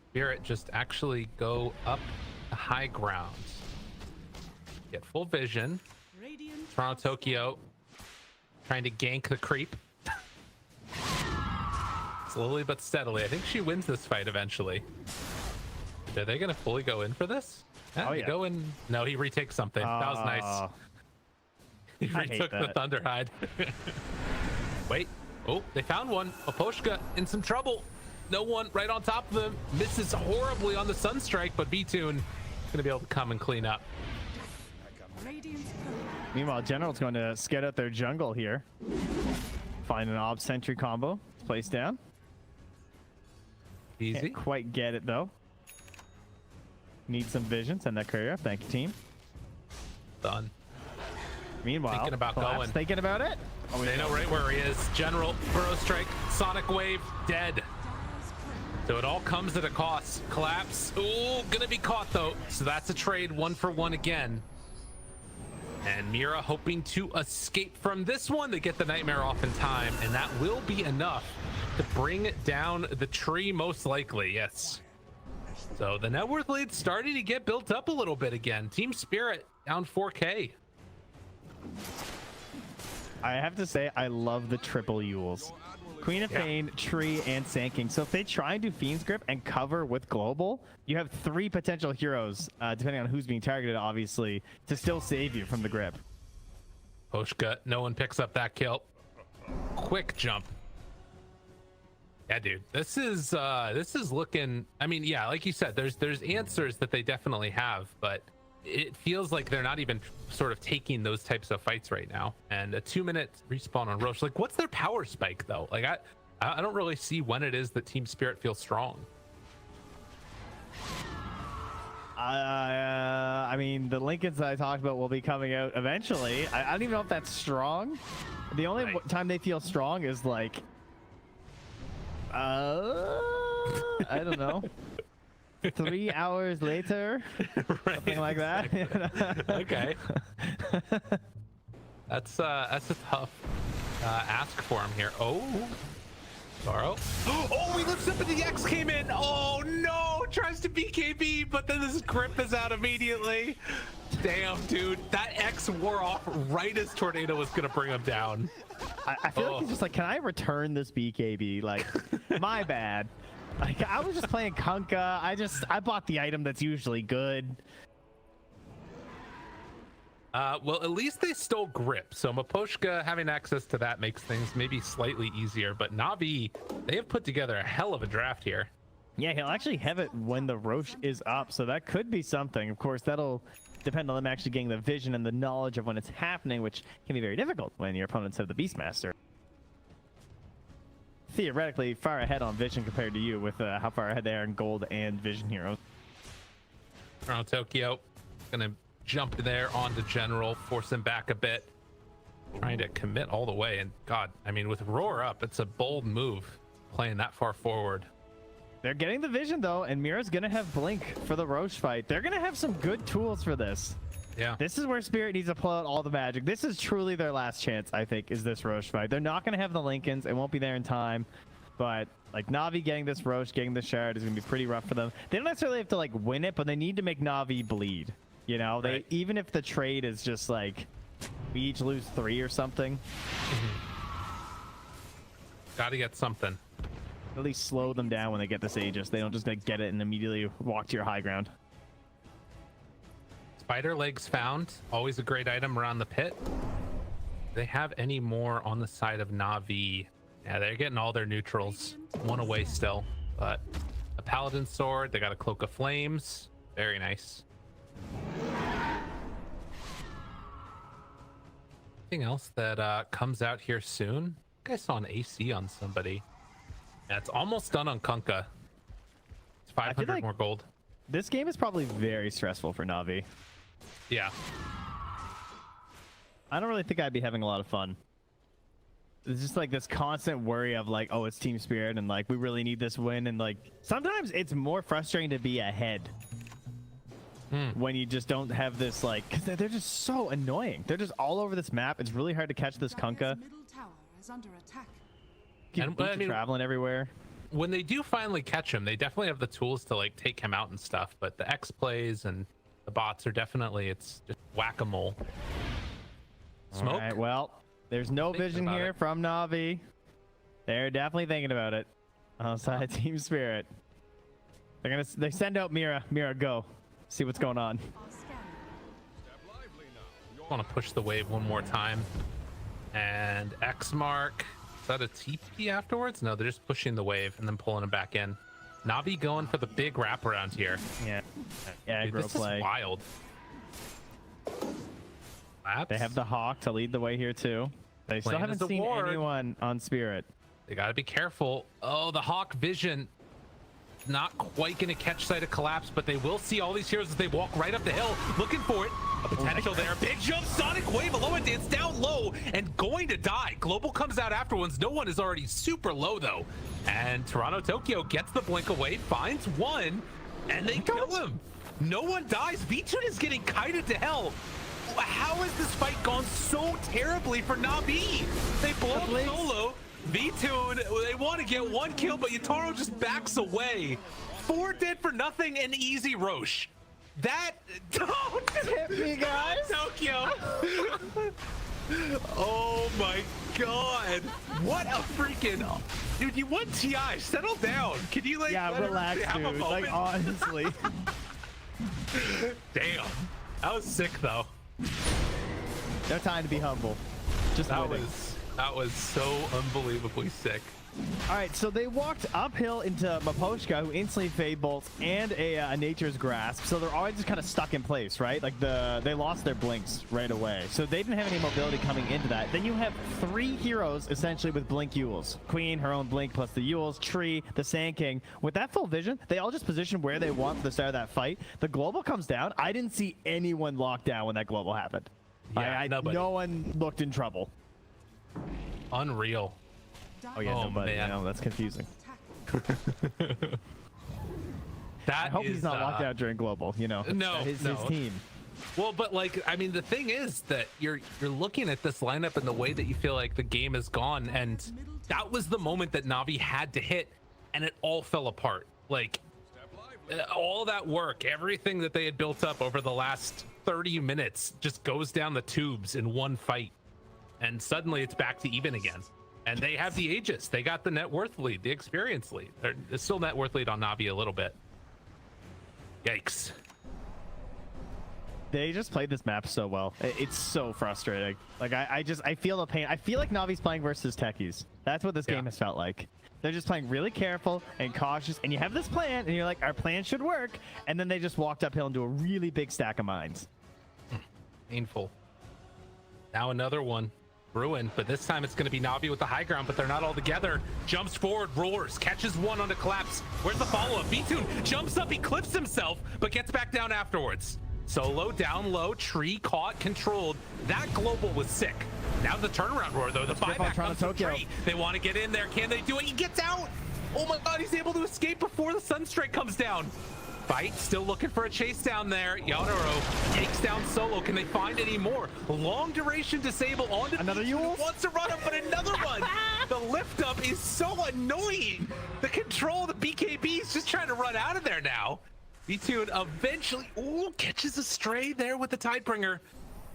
Spirit just actually go up the high ground. Get full vision. Toronto Tokyo trying to gank the creep. Slowly but steadily. I think she wins this fight eventually. Are they gonna fully go in for this? Yeah, go in. No, he retakes something. That was nice. He retook the Thunderhide. Wait. Oh, they found one. Oposhka in some trouble. No one right on top of them. Misses horribly on the Sunstrike, but B-Tune gonna be able to come and clean up. Meanwhile, General's going to scout out their jungle here. Find an Ob Sentry combo. Place down. Easy. Can't quite get it though. Need some vision. Send that courier up. Thank you, team. Done. Meanwhile, Thinking about Collapse going. thinking about it. Oh, They know right where he is. General, Burrow Strike, Sonic Wave, dead. So it all comes at a cost. Collapse. Ooh, gonna be caught though. So that's a trade 1-for-1 again. And Mira hoping to escape from this one to get the Nightmare off in time. And that will be enough to bring down the tree, most likely. Yes. So the net worth lead's starting to get built up a little bit again. Team Spirit down 4K. I have to say, I love the triple Yules. Queen of Pain, Tree, and Sand King. So if they try and do Fiend's Grip and cover with Global, you have 3 potential heroes, depending on who's being targeted, obviously, to still save you from the grip. Poshka, no one picks up that kill. Quick jump. Yeah, dude, this is looking. I mean, yeah, like you said, there's answers that they definitely have, but it feels like they're not even sort of taking those types of fights right now. And a 2-minute respawn on Roche. Like, what's their power spike though? Like, I don't really see when it is that Team Spirit feels strong. I mean, the Lincolns that I talked about will be coming out eventually. I don't even know if that's strong. The only time they feel strong is like, I don't know. 3 hours later, Right, something like that. Okay. That's a tough ask for him here. Oh, Sorrow. Oh, he lifts up and the X came in. Oh no, tries to BKB, but then this grip is out immediately. Damn, dude, that X wore off right as Tornado was gonna bring him down. I feel like he's just like, can I return this BKB? Like, my bad. Like, I was just playing Kunkka. I bought the item that's usually good. Well, at least they stole grip, so Maposhka having access to that makes things maybe slightly easier, but Navi, they have put together a hell of a draft here. Yeah, he'll actually have it when the Roche is up, so that could be something. Of course, that'll depend on them actually getting the vision and the knowledge of when it's happening, which can be very difficult when your opponents have the Beastmaster. Theoretically, far ahead on vision compared to you with how far ahead they are in gold and vision heroes. Around Tokyo, gonna jump there onto General, force him back a bit, trying to commit all the way. And God, I mean, with Roar up, it's a bold move playing that far forward. They're getting the vision though, and Mira's gonna have Blink for the Roche fight. They're gonna have some good tools for this. Yeah. This is where Spirit needs to pull out all the magic. This is truly their last chance, I think, is this Roche fight. They're not gonna have the Lincolns. It won't be there in time. But like Navi getting this Roche, getting the Shard is gonna be pretty rough for them. They don't necessarily have to like win it, but they need to make Navi bleed. You know, Right. even if the trade is just like we each lose 3 or something. Gotta get something. At least slow them down when they get this Aegis. They don't just like get it and immediately walk to your high ground. Spider legs found, always a great item around the pit. Do they have any more on the side of Navi? Yeah, they're getting all their neutrals. One away still, but a Paladin sword. They got a Cloak of Flames. Very nice. Anything else that comes out here soon? I think I saw an AC on somebody. Yeah, it's almost done on Kunkka. It's 500 like more gold. This game is probably very stressful for Navi. Yeah. I don't really think I'd be having a lot of fun. It's just like this constant worry of like, oh, it's Team Spirit and like we really need this win, and like sometimes it's more frustrating to be ahead when you just don't have this like, because they're just so annoying. They're just all over this map. It's really hard to catch this Kunkka. Middle tower is under attack. Keep I mean, traveling everywhere. when they do finally catch him, they definitely have the tools to like take him out and stuff. But the X plays and the bots are definitely, it's just whack-a-mole. Smoke. All right, well, there's no Thinking vision about here it. from Navi. They're definitely thinking about it. Outside Team Spirit. They send out Mira. Mira, go. See what's going on. Want to push the wave one more time. And X mark. Is that a TP afterwards? No, they're just pushing the wave and then pulling him back in. Navi going for the big wraparound here. Yeah. Yeah, Dude, aggro this play. is wild. Laps. They have the Hawk to lead the way here too. They still Playing as haven't a seen ward. anyone on Spirit. They got to be careful. Oh, the Hawk vision. Not quite going to catch sight of Collapse, but they will see all these heroes as they walk right up the hill looking for it. A potential there. Big jump, Sonic Wave, Aloha-Dance down low and going to die. Global comes out afterwards. No one is already super low though. And Toronto Tokyo gets the blink away, finds one, and they kill him. No one dies. V-Tune is getting kited to hell. How has this fight gone so terribly for Navi? They blow up solo. V-Tune, they want to get one kill, but Yataro just backs away. 4 dead for nothing and easy Roche. That don't hit me, guys. Tokyo. Oh my god. What a freaking dude, you won TI. Settle down. Can you like relax, dude. Like honestly. Damn. That was sick though. No time to be humble. Just that was so unbelievably sick. All right, so they walked uphill into Maposhka, who instantly fade bolts and a Nature's Grasp. So they're already just kind of stuck in place, right? Like they lost their blinks right away. So they didn't have any mobility coming into that. Then you have 3 heroes essentially with blink Yules. Queen, her own blink, plus the Yules, Tree, the Sand King. With that full vision, they all just position where they want for the start of that fight. The global comes down. I didn't see anyone locked down when that global happened. Yeah, no one looked in trouble. Unreal. Oh yeah, nobody. Man. No, that's confusing. I hope he's not locked out during global. You know, his team. Well, but like, I mean, the thing is that you're looking at this lineup and the way that you feel like the game is gone, and that was the moment that Navi had to hit, and it all fell apart. Like all that work, everything that they had built up over the last 30 minutes just goes down the tubes in one fight, and suddenly it's back to even again. And they have the Aegis. They got the net worth lead, the experience lead. There's still net worth lead on Navi a little bit. Yikes. They just played this map so well. It's so frustrating. Like I feel the pain. I feel like Navi's playing versus techies. That's what this game has felt like. They're just playing really careful and cautious, and you have this plan, and you're like, our plan should work, and then they just walked uphill into a really big stack of mines. Painful. Now another one. Ruin, but this time it's going to be Navi with the high ground, but they're not all together. Jumps forward, roars, catches one on the collapse. Where's the follow-up? V-Tune jumps up, he clips himself, but gets back down afterwards. Solo, down low, Tree caught, controlled. That global was sick. Now the turnaround roar, though. The buyback comes from Tree. They want to get in there. Can they do it? He gets out. Oh my god, he's able to escape before the Sunstrike comes down. Fight, still looking for a chase down there. Yonoro takes down Solo. Can they find any more? Long duration disable onto another Yule. Wants to run up, but another one. The lift up is so annoying. The control of the BKB is just trying to run out of there now. V-Tune eventually catches a stray there with the Tidebringer,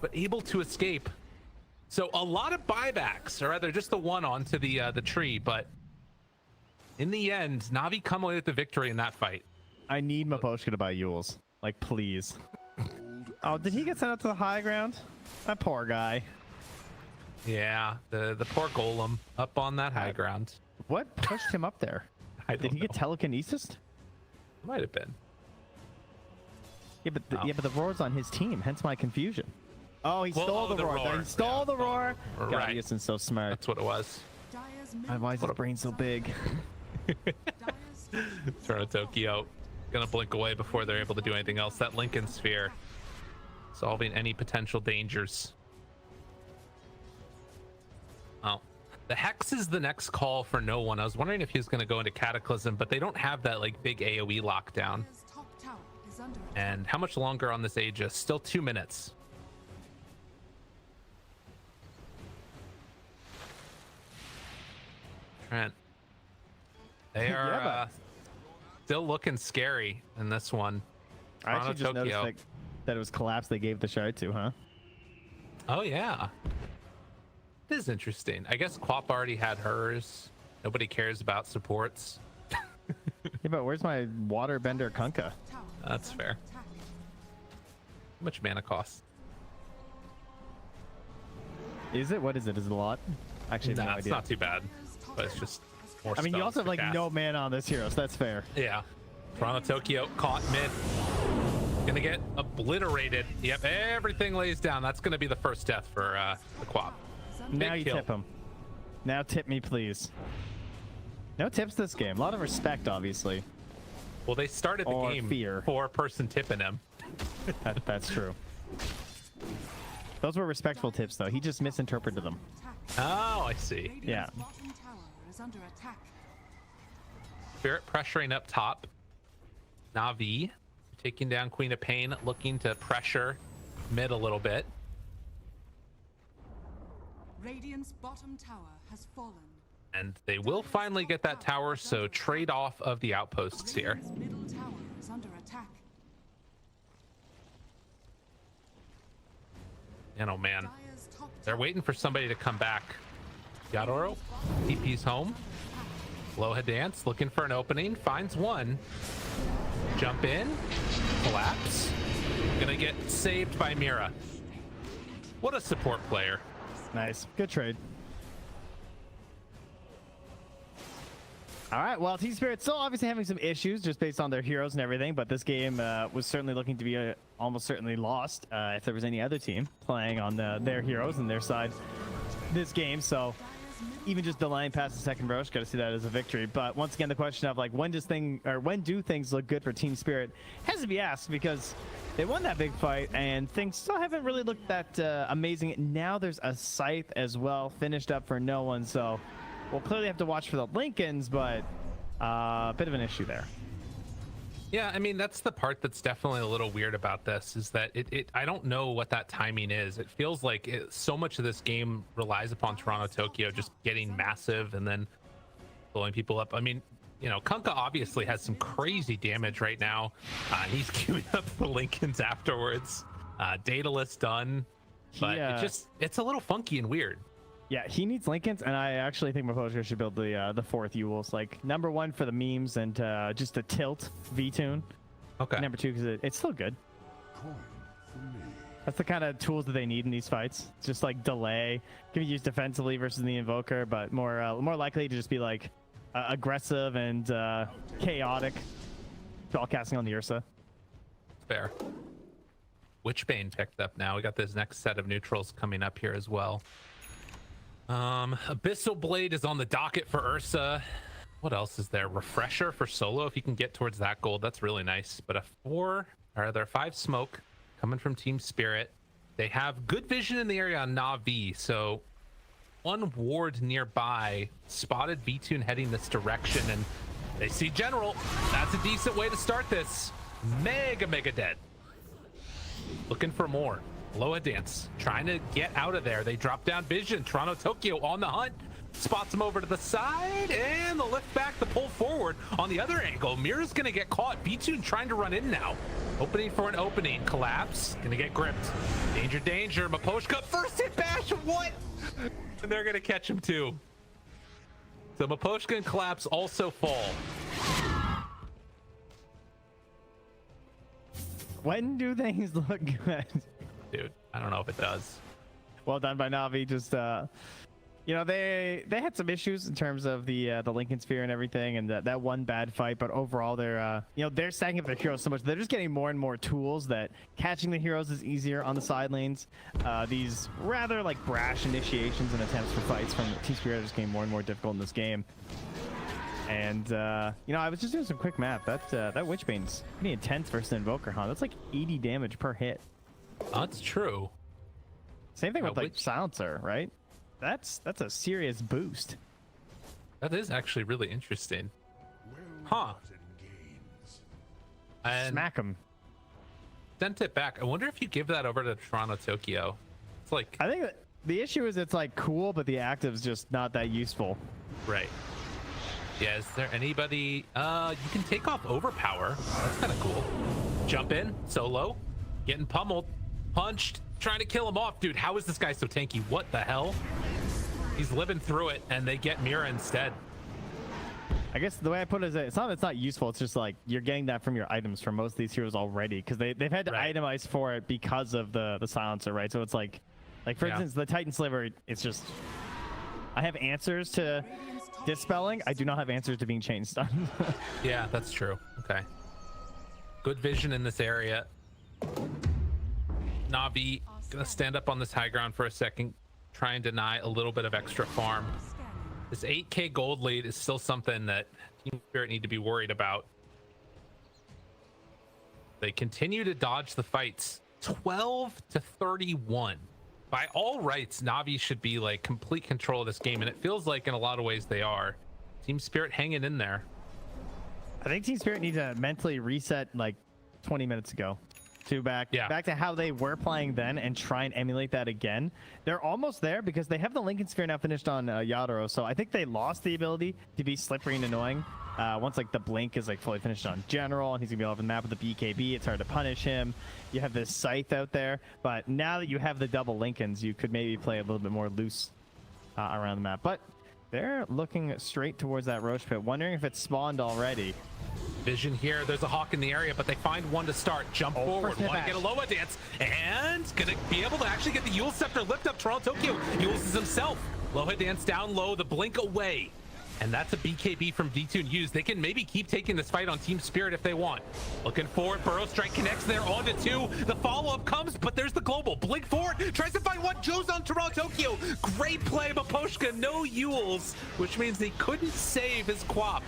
but able to escape. So a lot of buybacks, or rather just the one onto the tree, but in the end, Navi come away with the victory in that fight. I need Maposhka to buy Yules. Like, please. Oh, did he get sent up to the high ground? That poor guy. Yeah, the poor golem up on that high ground. What pushed him up there? Did he get telekinesis? Might have been. Yeah, but the roar's on his team, hence my confusion. Oh, he stole the roar. He stole the roar. God, right. Easton's so smart. That's what it was. Why is his brain so big? Toronto Tokyo gonna blink away before they're able to do anything else. That Lincoln Sphere solving any potential dangers. Oh, the Hex is the next call for no one. I was wondering if he was gonna go into Cataclysm, but they don't have that like big AoE lockdown. And how much longer on this Aegis? Still 2 minutes. Trent. They are still looking scary in this one. I actually just noticed that it was collapse they gave the shard to, huh? Oh yeah. It is interesting. I guess Quap already had hers. Nobody cares about supports. Yeah, but where's my waterbender Kunkka? That's fair. How much mana cost? Is it? What is it? Is it a lot? Actually, nah, no idea. It's not too bad. But it's just more I mean, you also have like cast. no mana on this hero, so that's fair. Yeah. Toronto Tokyo caught mid. Gonna get obliterated. Yep, everything lays down. That's gonna be the first death for the Quap. Now you tip him. Now tip me, please. No tips this game. A lot of respect, obviously. Well, they started the game fear. 4-person tipping him. That's true. Those were respectful tips, though. He just misinterpreted them. Oh, I see. Yeah. Bottom tower is under attack. Spirit pressuring up top. Navi taking down Queen of Pain, looking to pressure mid a little bit. Radiant's bottom tower has fallen. And they will finally get that tower, so trade off of the outposts here. Radiant's middle tower is under attack. And oh man, Dire's top they're tower waiting for somebody to come back. Yadoro, TP's home. Low dance, looking for an opening, finds one. Jump in, collapse. Gonna get saved by Mira. What a support player. Nice. Good trade. All right. Well, Team Spirit still obviously having some issues just based on their heroes and everything, but this game was certainly looking to be almost certainly lost if there was any other team playing on their heroes and their side this game. So even just delaying past the second rush, got to see that as a victory. But once again, the question of like when do things look good for Team Spirit has to be asked, because they won that big fight and things still haven't really looked that amazing. Now there's a scythe as well finished up for no one, so we'll clearly have to watch for the Lincolns, but a bit of an issue there. Yeah, I mean, that's the part that's definitely a little weird about this, is that I don't know what that timing is. It feels like so much of this game relies upon Toronto Tokyo just getting massive and then blowing people up. I mean, you know, Kunkka obviously has some crazy damage right now. He's queuing up the Lincolns afterwards. Daedalus done, but it's a little funky and weird. Yeah, he needs Lincolns, and I actually think Maposhka should build the fourth Yules. Like, number one for the memes and just a tilt V-tune. Okay. Number two, because it's still good. That's the kind of tools that they need in these fights. It's just like delay, can be used defensively versus the Invoker, but more likely to just be like aggressive and chaotic. All casting on the Ursa. Fair. Witchbane picked up now. We got this next set of neutrals coming up here as well. Abyssal Blade is on the docket for Ursa. What else is there? Refresher for solo. If you can get towards that gold, that's really nice. But there are 5 smoke coming from Team Spirit. They have good vision in the area on Navi, so one ward nearby spotted V-Tune heading this direction, and they see General. That's a decent way to start this. Mega dead. Looking for more. Loa Dance trying to get out of there. They drop down vision. Toronto Tokyo on the hunt. Spots him over to the side, and the lift back, the pull forward. On the other angle, Mira's gonna get caught. B-Tune trying to run in now. Opening for an opening. Collapse. Gonna get gripped. Danger. Maposhka first hit bash. What? And they're gonna catch him too. So Maposhka and Collapse also fall. When do things look good? Dude, I don't know if it does. Well done by Navi. Just you know, they had some issues in terms of the Lincoln Sphere and everything, and that one bad fight. But overall, they're stacking up their heroes so much. They're just getting more and more tools that catching the heroes is easier on the side lanes. These rather like brash initiations and attempts for fights from Team Spirit are just getting more and more difficult in this game. And you know, I was just doing some quick math. That Witchbane's pretty intense versus Invoker, huh? That's like 80 damage per hit. That's true. Same thing with like Silencer, right? That's a serious boost. That is actually really interesting. Huh. And Smack him. sent it back. I wonder if you give that over to Toronto Tokyo. It's like, I think that the issue is it's like cool, but the active's just not that useful. right. Yeah, is there anybody? You can take off Overpower. That's kind of cool. Jump in, solo, getting pummeled, punched, trying to kill him off. Dude, how is this guy so tanky? What the hell? He's living through it, and they get Mira instead. I guess the way I put it is that it's not useful. It's just like you're getting that from your items for most of these heroes already, because they've had to itemize for it because of the silencer, right? So it's like for instance, the Titan Sliver. It's just I have answers to dispelling. I do not have answers to being chain stunned. Yeah, that's true. Okay. Good vision in this area. Navi gonna stand up on this high ground for a second, try and deny a little bit of extra farm. This 8k gold lead is still something that Team Spirit need to be worried about. They continue to dodge the fights. 12 to 31. by all rights, Navi should be like complete control of this game, and it feels like in a lot of ways they are. Team Spirit hanging in there. I think Team Spirit needs to mentally reset like 20 minutes ago. Back to how they were playing then and try and emulate that again. They're almost there because they have the Lincoln Sphere now finished on Yadoro, so I think they lost the ability to be slippery and annoying. Once like the blink is like fully finished on General and he's gonna be all over the map with the BKB, it's hard to punish him. You have this Scythe out there, but now that you have the double Lincolns, you could maybe play a little bit more loose around the map. But they're looking straight towards that Roche pit, wondering if it's spawned already. Vision here. There's a Hawk in the area, but they find one to start. Jump forward. Want to get a Loa dance, and gonna be able to actually get the Yule Scepter lift up. Toronto Tokyo uses himself. Loa dance down low, the blink away. And that's a BKB from D2 used. They can maybe keep taking this fight on Team Spirit if they want. Looking forward, Burrow Strike connects there onto 2. The follow-up comes, but there's the global. Blink forward, tries to find one, Joe's on Toronto Tokyo. Great play, Maposhka, no Yules, which means they couldn't save his Quap.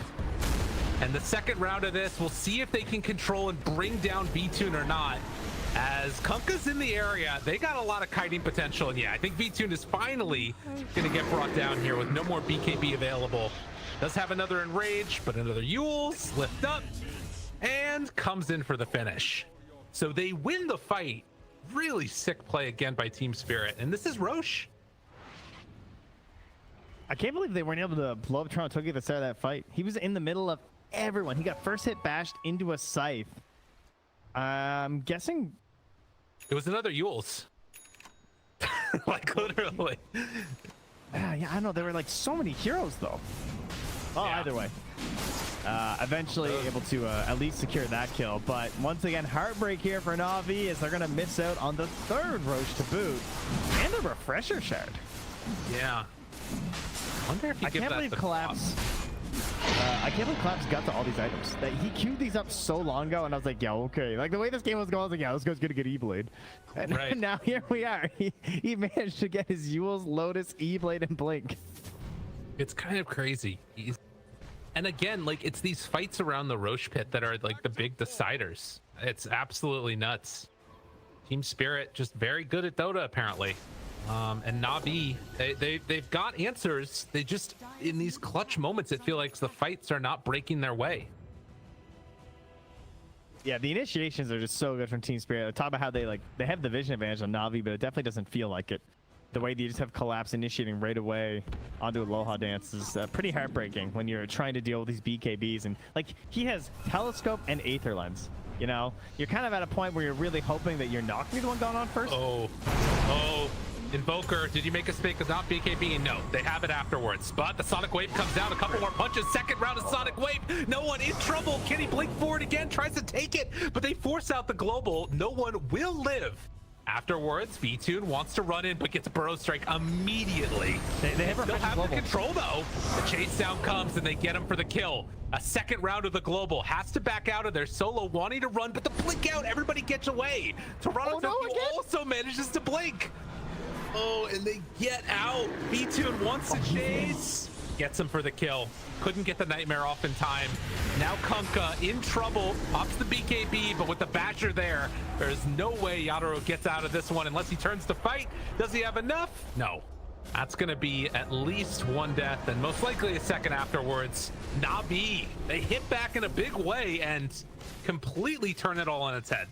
And the second round of this, we'll see if they can control and bring down V-Tune or not. As Kunkka's in the area, they got a lot of kiting potential. And yeah, I think V-Tune is finally going to get brought down here with no more BKB available. Does have another Enrage, but another Yules, lift up, and comes in for the finish. So they win the fight. Really sick play again by Team Spirit. And this is Roche. I can't believe they weren't able to blow up Toronto Tokyo at the start of that fight. He was in the middle of everyone. He got first hit bashed into a Scythe. I'm guessing it was another Yules. Like literally. Yeah, I don't know. There were like so many heroes though. Oh, yeah. Either way. Eventually able to at least secure that kill. But once again, heartbreak here for Navi as they're going to miss out on the third Roche to boot. And a Refresher Shard. Yeah. Wonder if you I can't believe Collapse. I can't believe Collapse got to all these items. That he queued these up so long ago, and I was like, yeah, okay. Like the way this game was going, I was like, yeah, this guy's gonna get E-Blade. And right. Now here we are. He managed to get his Yules, Lotus, E-Blade, and Blink. It's kind of crazy. And again, like it's these fights around the Roche pit that are like the big deciders. It's absolutely nuts. Team Spirit just very good at Dota apparently. And Navi, they've got answers. They just, in these clutch moments, it feels like the fights are not breaking their way. Yeah, the initiations are just so good from Team Spirit. Talk about how they have the vision advantage on Navi, but it definitely doesn't feel like it. The way that you just have Collapse initiating right away onto Aloha Dance is pretty heartbreaking when you're trying to deal with these BKBs. And like he has Telescope and Aether Lens. You know, you're kind of at a point where you're really hoping that you're not going to be the one going on first. Oh. Invoker, did you make a mistake with not BKB? No, they have it afterwards. But the Sonic Wave comes down, a couple more punches. Second round of Sonic Wave. No one in trouble. Can he blink forward again? Tries to take it, but they force out the global. No one will live. Afterwards, V-Tune wants to run in, but gets a Burrow Strike immediately. They still have the control, though. The chase down comes, and they get him for the kill. A second round of the global. Has to back out of there. Solo wanting to run, but the blink out. Everybody gets away. Toronto also manages to blink. Oh, and they get out. V-Tune wants to chase. Gets him for the kill. Couldn't get the Nightmare off in time. Now Kunkka in trouble. Pops the BKB, but with the Basher there, there's no way Yadoro gets out of this one unless he turns to fight. Does he have enough? No. That's going to be at least one death and most likely a second afterwards. Navi, they hit back in a big way and completely turn it all on its head.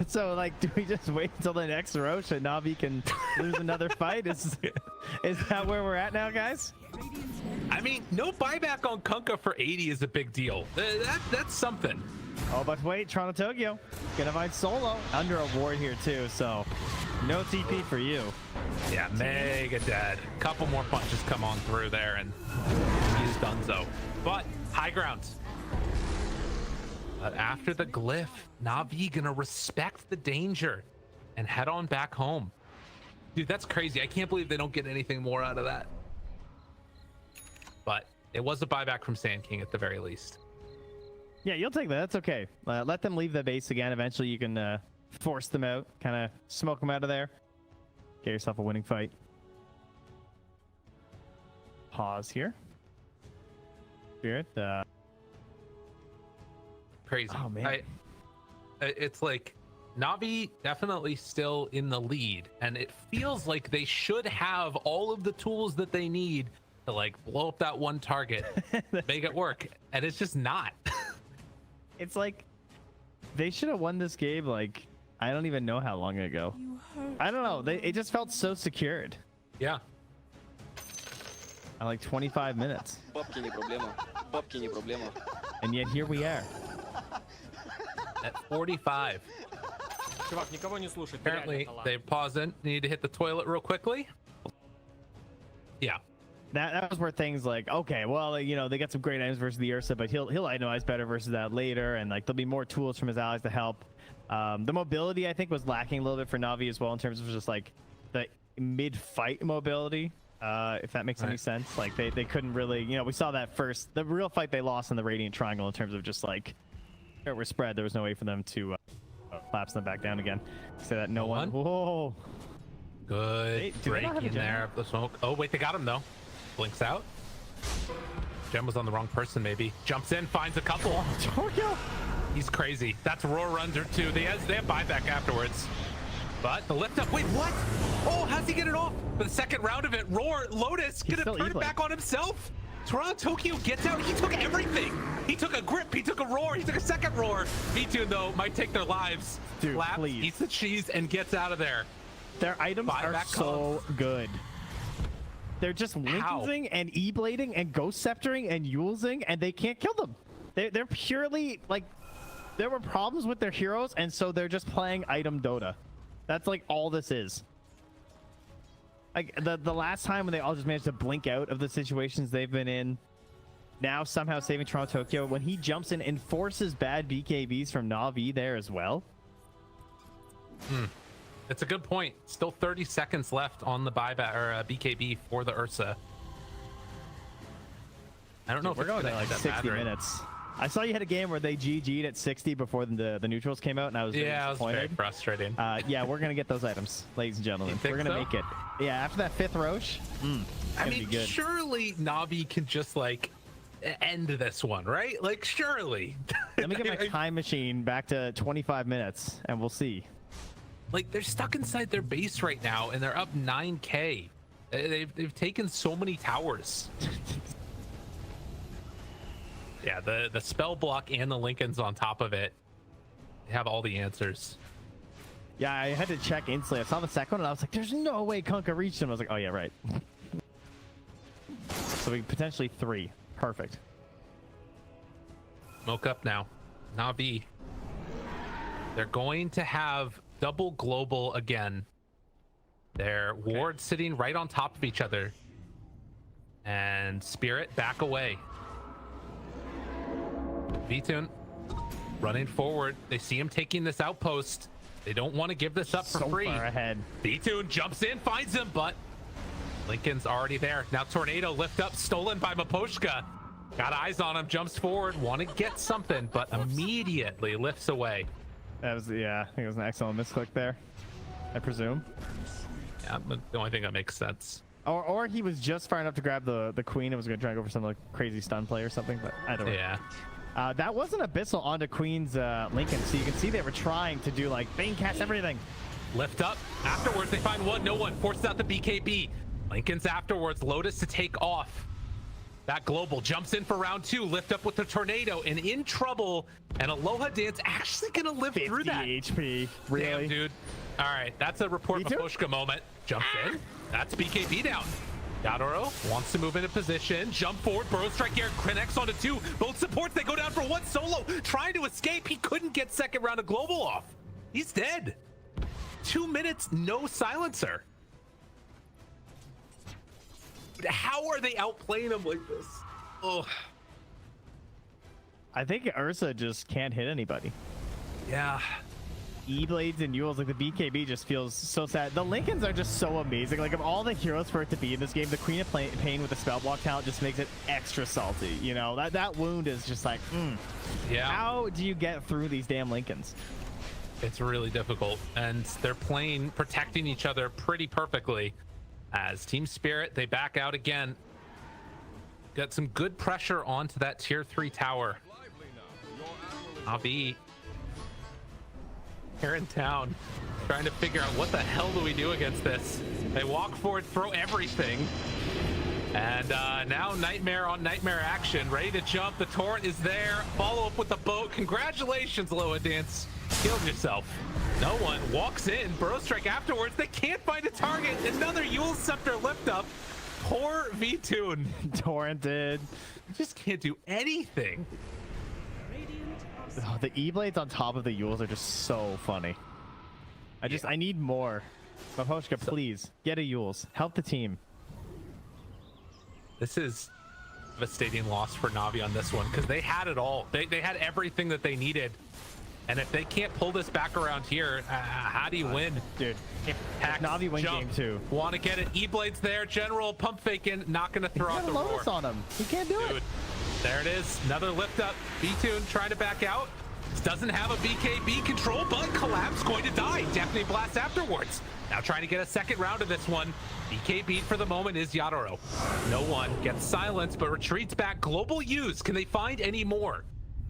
So, like, do we just wait until the next Roche and Navi can lose another fight? Is that where we're at now, guys? I mean, no buyback on Kunkka for 80 is a big deal. That's something. Oh, but wait, Toronto Tokyo gonna find Solo under a ward here too, so no TP for you. Yeah, mega dead. Couple more punches come on through there, and he's donezo. But high ground. But after the glyph, Navi gonna respect the danger and head on back home. Dude, that's crazy. I can't believe they don't get anything more out of that. But it was a buyback from Sand King at the very least. Yeah, you'll take that. That's okay. Let them leave the base again. Eventually you can force them out, kind of smoke them out of there. Get yourself a winning fight. Pause here. Spirit. Crazy. Oh, man. It's like Navi definitely still in the lead, and it feels like they should have all of the tools that they need to like blow up that one target, make it work, and it's just not. It's like they should have won this game like I don't even know how long ago. You hurt I don't know. It just felt so secured. Yeah. At like 25 minutes. Бабки не проблема. Бабки не проблема. And yet here we are. At 45. Чувак, никого не слушай. Apparently, they paused in. Need to hit the toilet real quickly. Yeah. That was where things like, okay, well, you know, they got some great items versus the Ursa, but he'll itemize better versus that later, and like there'll be more tools from his allies to help. The mobility I think was lacking a little bit for Navi as well in terms of just like the mid-fight mobility, if that makes any sense. Like they couldn't really, you know, we saw that the real fight they lost in the Radiant Triangle in terms of just like it was spread. There was no way for them to collapse them back down again. So that no one. Whoa. Good Do they break not have a in there of the smoke. Oh wait, they got him though. Blinks out. Gem was on the wrong person, maybe. Jumps in, finds a couple. He's crazy. That's Roar Runs too. They have buyback afterwards. But the lift up. Wait, what? Oh, how's he get it off? For the second round of it, Roar Lotus gonna turn it back on himself. Toronto Tokyo gets out. He took everything. He took a grip. He took a roar. He took a second roar. V2 though might take their lives. Dude, Laps, please. eats the cheese and gets out of there. Their items are Buyback so good. They're just How? Linkinsing and E-blading and Ghost Sceptering and Yulesing, and they can't kill them. They're purely like there were problems with their heroes, and so they're just playing item Dota. That's like all this is. Like the last time when they all just managed to blink out of the situations they've been in. Now somehow saving Toronto Tokyo when he jumps in and forces bad BKBs from Navi there as well. It's a good point. Still 30 seconds left on the buyback or BKB for the Ursa. I don't know if We're it's going gonna to like end up 60 mattering. minutes. I saw you had a game where they GG'd at 60 before the neutrals came out, and I was really Yeah, it was very disappointed. frustrating. Yeah, we're gonna get those items, ladies and gentlemen. You think We're gonna so? make it. Yeah, after that 5th Roche, it's I gonna mean, be good. surely Navi can just like end this one, right? Like, surely. Let me get my time machine back to 25 minutes, and we'll see. Like, they're stuck inside their base right now, and they're up 9K. They've taken so many towers. Yeah, the spell block and the Lincolns on top of it. They have all the answers. Yeah, I had to check instantly. I saw the second one, and I was like, "There's no way Kunkka reached him." I was like, "Oh yeah, right." So we potentially 3. Perfect. Smoke up now. Navi. They're going to have double global again. Their wards sitting right on top of each other. And Spirit back away. V-Tune running forward. They see him taking this outpost. They don't want to give this up for So free. far ahead. V-Tune jumps in, finds him, but Lincoln's already there. Now Tornado lift up, stolen by Maposhka. Got eyes on him, jumps forward, want to get something, but immediately lifts away. That was I think it was an excellent misclick there, I presume. Yeah, but the only thing that makes sense. Or he was just far enough to grab the queen and was gonna try to go for some like crazy stun play or something. But either way. Yeah. That was an abyssal onto Queen's Lincoln, so you can see they were trying to do like Bane cast everything. Lift up. Afterwards, they find one. No one. Forces out the BKB. Lincoln's afterwards. Lotus to take off. That global jumps in for round 2. Lift up with the tornado and in trouble. And Aloha Dance actually gonna live 50 through that. HP. Really? Damn, dude. All right, that's a report Me too. Maposhka moment. Jumps in. That's BKB down. Yadoro wants to move into position. Jump forward. Burrow strike here. Krenex onto 2. Both supports. They go down for 1 solo. Trying to escape. He couldn't get second round of global off. He's dead. 2 minutes, no silencer. How are they outplaying him like this? Oh, I think Ursa just can't hit anybody. yeah. E-blades and Yules, like the BKB just feels so sad. The Lincolns are just so amazing. Like of all the heroes for it to be in this game, the Queen of Pain with the spell block talent just makes it extra salty. You know, that wound is just like, Yeah. how do you get through these damn Lincolns? It's really difficult, and they're protecting each other pretty perfectly. As Team Spirit, they back out again. Got some good pressure onto that tier 3 tower. Navi They're in town trying to figure out what the hell do we do against this. They walk forward, throw everything. And now Nightmare on Nightmare action, ready to jump. The Torrent is there. Follow up with the boat. Congratulations, Loa Dance. Killed yourself. No one walks in. Burrow Strike afterwards. They can't find a target. Another Yule Scepter lift up. Poor V-Tune. Torrented. Just can't do anything. Oh, the E-blades on top of the Yules are just so funny. I need more. Maposhka, please get a Yules. Help the team. This is a devastating loss for Navi on this one because they had it all. They had everything that they needed. And if they can't pull this back around here, how do you win? Dude, if Navi win game 2. Want to get it. E-Blades there. General pump faking. Not going to throw out the roar. On him. He can't do it. There it is. Another lift up. V-Tune trying to back out. Doesn't have a BKB control, but Collapse going to die. Definitely blast afterwards. Now trying to get a second round of this one. BKB for the moment is Yadoro. No one gets silenced, but retreats back. Global use. Can they find any more?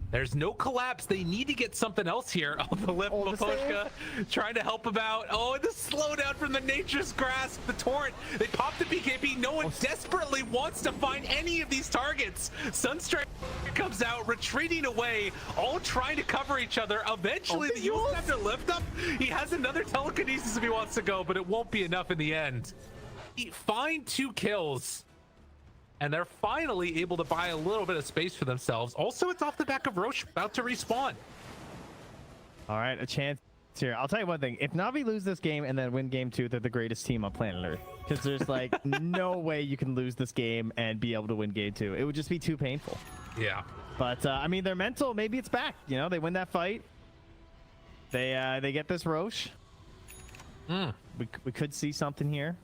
There's no collapse. They need to get something else here. Oh, the lift, Maposhka trying to help him out. Oh, and the slowdown from the Nature's Grasp. The Torrent, they pop the BKB. No one desperately wants to find any of these targets. Sunstrike comes out, retreating away, all trying to cover each other. Eventually, the Yule Scepter lift up. He has another telekinesis if he wants to go, but it won't be enough in the end. He find 2 kills. And they're finally able to buy a little bit of space for themselves. Also, it's off the back of Roche about to respawn. All right, a chance here. I'll tell you one thing. If Navi lose this game and then win game 2, they're the greatest team on planet Earth. Because there's like no way you can lose this game and be able to win game 2. It would just be too painful. Yeah. But I mean, their mental, maybe it's back. You know, they win that fight. They get this Roche. We could see something here.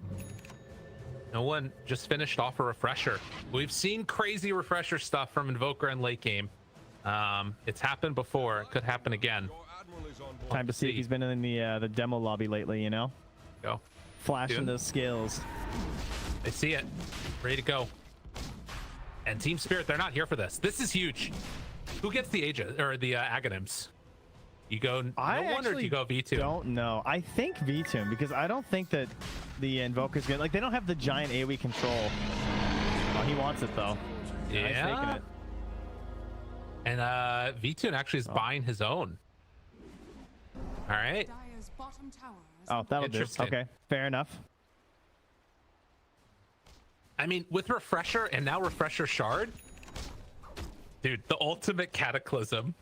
No one just finished off a refresher. We've seen crazy refresher stuff from Invoker in late game. It's happened before. It could happen again. Time to see if he's been in the demo lobby lately, you know? Go. Flashing those skills. They see it. Ready to go. And Team Spirit, they're not here for this. This is huge. Who gets the Aegis or the Aghanims? You go no one, or do you go V2? Don't know. I think V2 because I don't think that the Invoker's good. Like, they don't have the giant AoE control. Oh, he wants it though. Yeah. He's taking it. And V2 actually is buying his own. All right. Oh, that'll do. Okay, fair enough. I mean, with Refresher and now Refresher Shard, dude, the ultimate cataclysm.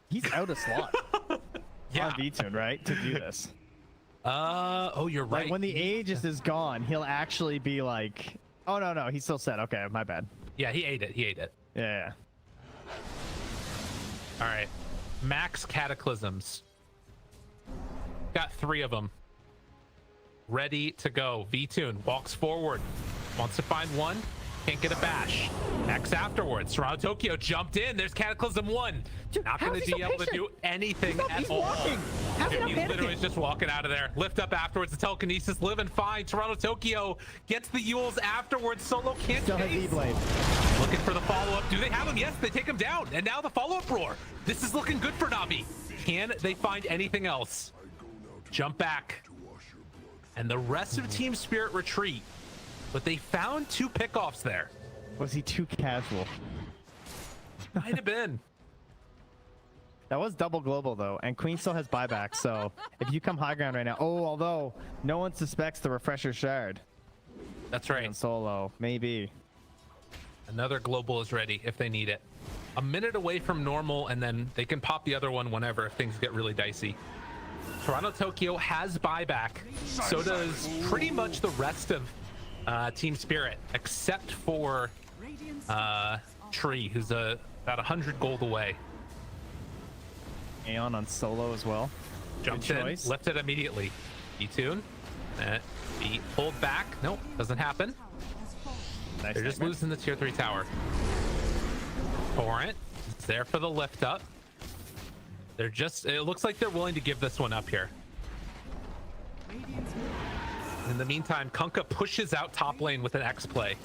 He's out of slot. Yeah. On V-Tune, right? To do this. Oh, you're right. Like when the Aegis is gone, he'll actually be like, oh, no, he's still set. Okay, my bad. Yeah, he ate it. Yeah. All right. Max Cataclysms. Got 3 of them. Ready to go. V-Tune walks forward. Wants to find one. Can't get a bash. X afterwards. Toronto Tokyo jumped in. There's Cataclysm 1. Dude, not going to be able to do anything at all. Dude, he literally is just walking out of there. Lift up afterwards. The telekinesis living fine. Toronto Tokyo gets the Yules afterwards. Solo can't Still has E-Blade. Looking for the follow-up. Do they have him? Yes, they take him down. And now the follow-up roar. This is looking good for Navi. Can they find anything else? Jump back. And the rest of Team Spirit retreat. But they found 2 pickoffs there. Was he too casual? Might have been. That was double global though, and Queen still has buyback, so if you come high ground right now, although no one suspects the Refresher Shard. That's right. And solo, maybe. Another global is ready if they need it. A minute away from normal, and then they can pop the other one whenever if things get really dicey. Toronto Tokyo has buyback. So does pretty much the rest of Team Spirit, except for Tree, who's about 100 gold away. Aeon on solo as well. Jumps in, lifted immediately. E-Tune. Be pulled back. Nope, doesn't happen. Nice. They're just losing the tier 3 tower. Torrent is there for the lift up. They're just, it looks like they're willing to give this one up here. In the meantime, Kunkka pushes out top lane with an X play.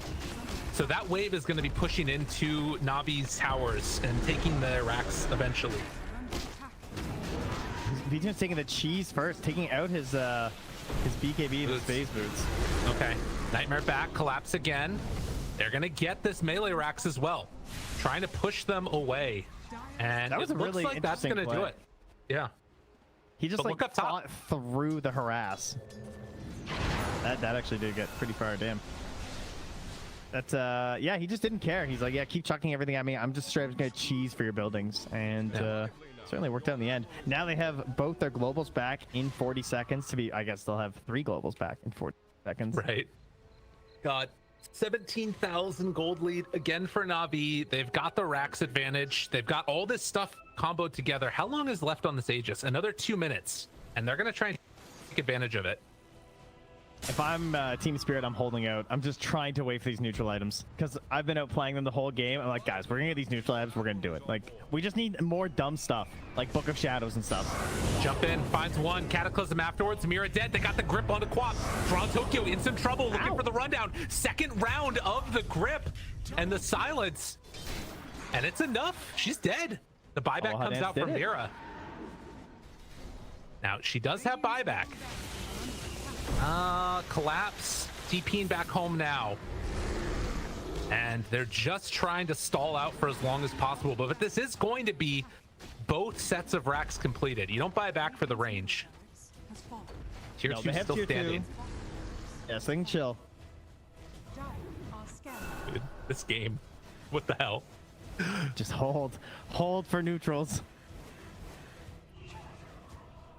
So that wave is going to be pushing into Navi's towers and taking the racks eventually. V2's taking the cheese first, taking out his BKB and his space boots. Okay. Nightmare back, collapse again. They're gonna get this melee racks as well, trying to push them away, and That was it a looks really like that's gonna interesting do play. it. Yeah. He just But like look up top. fought through the harass. That actually did get pretty far. Damn. That's yeah, he just didn't care. He's like, yeah, keep chucking everything at me. I'm just straight up gonna cheese for your buildings, and certainly worked out in the end. Now they have both their globals back in 40 seconds to be. I guess they'll have 3 globals back in 40 seconds. Right. Got 17,000 gold lead again for Navi. They've got the racks advantage. They've got all this stuff comboed together. How long is left on this Aegis? Another 2 minutes, and they're gonna try and take advantage of it. If I'm Team Spirit, I'm holding out. I'm just trying to wait for these neutral items because I've been out playing them the whole game. I'm like, guys, we're gonna get these neutral items. We're gonna do it. Like, we just need more dumb stuff, like Book of Shadows and stuff. Jump in, finds one, Cataclysm afterwards. Mira dead. They got the grip on the quad. Toronto Tokyo in some trouble, looking for the rundown. Second round of the grip and the silence, and it's enough. She's dead. The buyback comes out from Mira. Now she does have buyback. Collapse, TPing back home now. And they're just trying to stall out for as long as possible. But this is going to be both sets of racks completed. You don't buy back for the range. Tier 2 still standing. Yes, they can chill. Dude, this game, what the hell? Just hold for neutrals.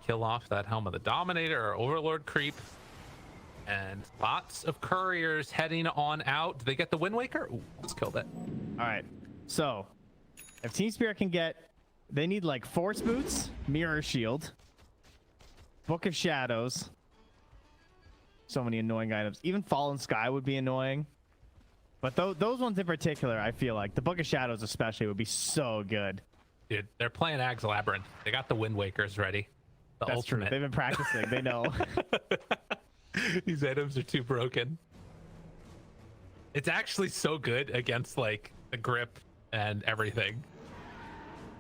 Kill off that Helm of the Dominator or Overlord creep. And lots of couriers heading on out. Do they get the Wind Waker? Ooh, let's kill that. All right. So, if Team Spirit can get, they need like Force Boots, Mirror Shield, Book of Shadows. So many annoying items. Even Fallen Sky would be annoying. But those ones in particular, I feel like the Book of Shadows especially would be so good. Dude, they're playing Ag's Labyrinth. They got the Wind Wakers ready. That's ultimate. true. They've been practicing. They know. These items are too broken. It's actually so good against like the grip and everything.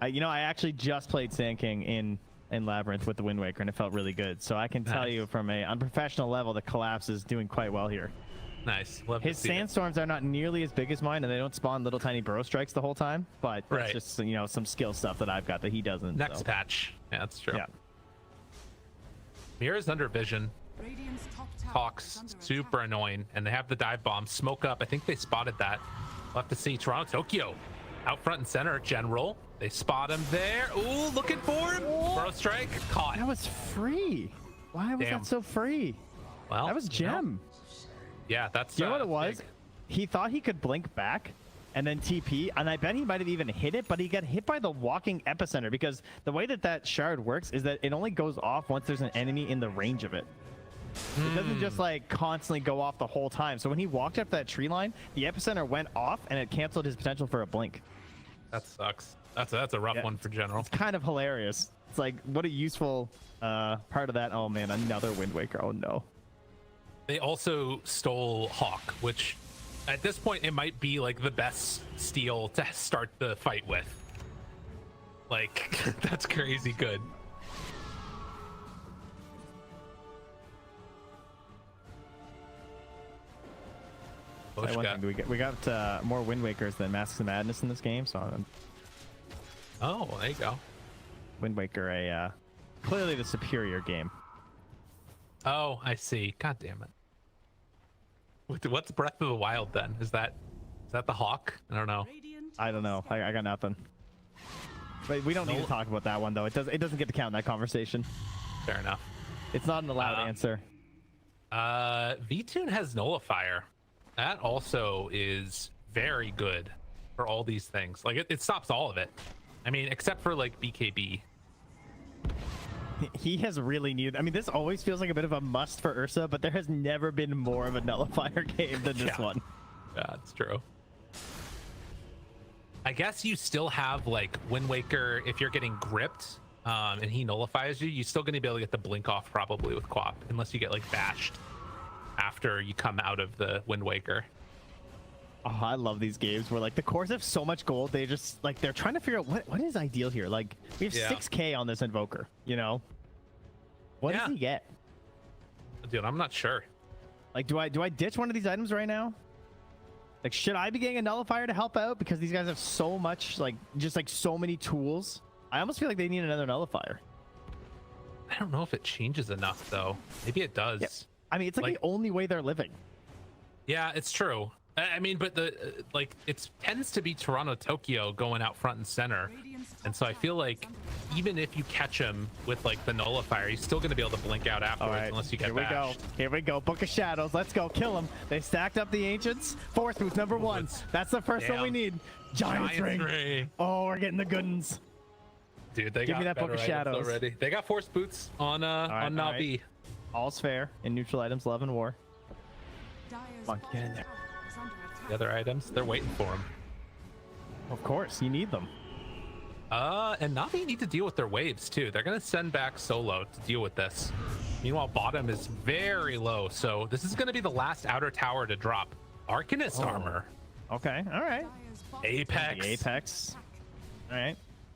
You know, I actually just played Sand King in Labyrinth with the Wind Waker, and it felt really good. So I can tell you from a unprofessional level, the Collapse is doing quite well here. Nice. Love His to see sandstorms are not nearly as big as mine, and they don't spawn little tiny burrow strikes the whole time. But that's just, you know, some skill stuff that I've got that he doesn't. Next so. patch. Yeah, that's true. Yeah. Mira's under vision. Hawks super annoying, and they have the dive bomb. Smoke up. I think they spotted that. We'll have to see. Toronto Tokyo out front and center. General. They spot him there. Ooh, looking for him. Burrow strike. Caught. That was free. Why was Damn. that so free? Well, that was gem. Yeah, that's. You know what it was? Big. He thought he could blink back and then TP, and I bet he might have even hit it, but he got hit by the walking epicenter because the way that shard works is that it only goes off once there's an enemy in the range of it. It doesn't just like constantly go off the whole time. So when he walked up that tree line, the epicenter went off and it canceled his potential for a blink. That sucks. That's a rough one for General. It's kind of hilarious. It's like, what a useful part of that. Oh man, another Wind Waker. Oh no. They also stole Hawk, which at this point it might be like the best steal to start the fight with. Like, that's crazy good. We got more Wind Wakers than Masks of Madness in this game, so oh, there you go. Wind Waker, clearly the superior game. Oh, I see. God damn it. What's Breath of the Wild then? Is that the Hawk? I don't know. I don't know. I got nothing. But we don't need to talk about that one though. It doesn't get to count in that conversation. Fair enough. It's not an allowed answer. V-Tune has Nullifier. That also is very good for all these things. Like it stops all of it. I mean, except for like BKB. He has really needed. I mean, this always feels like a bit of a must for Ursa, but there has never been more of a nullifier game than this one. Yeah, that's true. I guess you still have like Wind Waker if you're getting gripped and he nullifies you. You're still going to be able to get the blink off probably with Quap, unless you get like bashed after you come out of the Wind Waker. Oh, I love these games where like the cores have so much gold. They just like they're trying to figure out what is ideal here. Like we have 6K on this Invoker, you know, What Yeah. does he get? Dude, I'm not sure. Like, do I ditch one of these items right now? Like, should I be getting a nullifier to help out because these guys have so much, like, just like so many tools? I almost feel like they need another nullifier. I don't know if it changes enough though. Maybe it does. Yeah. I mean, it's like the only way they're living. Yeah, it's true. I mean, but like it tends to be Toronto, Tokyo going out front and center, and so I feel like even if you catch him with like the nullifier, he's still going to be able to blink out afterwards unless you get bashed. Here we go. Book of Shadows. Let's go. Kill him. They stacked up the ancients. Force boots number 1. That's the first one we need. Giant ring. Oh, we're getting the good ones. Dude, they Give got me that Book of Shadows already. They got force boots on Navi. All's fair in neutral items, love and war. Come on, get in there. The other items, they're waiting for him. Of course, you need them. And Navi need to deal with their waves too. They're gonna send back Solo to deal with this. Meanwhile, bottom is very low, so this is gonna be the last outer tower to drop. Arcanist armor. Okay, all right. Apex. The Apex. All right,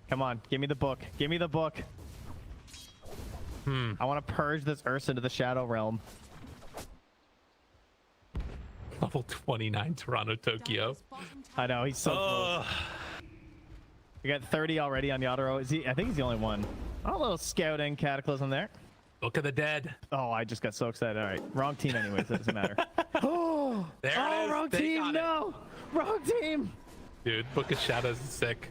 come on, give me the book. Give me the book. I want to purge this Ursa into the Shadow Realm. Level 29 Toronto, Tokyo. I know, he's so close. We got 30 already on Yadoro. Is he? I think he's the only one. Oh, a little scouting Cataclysm there. Book of the Dead. Oh, I just got so excited. All right, wrong team anyways. It doesn't matter. There it is. Wrong team. No, wrong team. Dude, Book of Shadows is sick.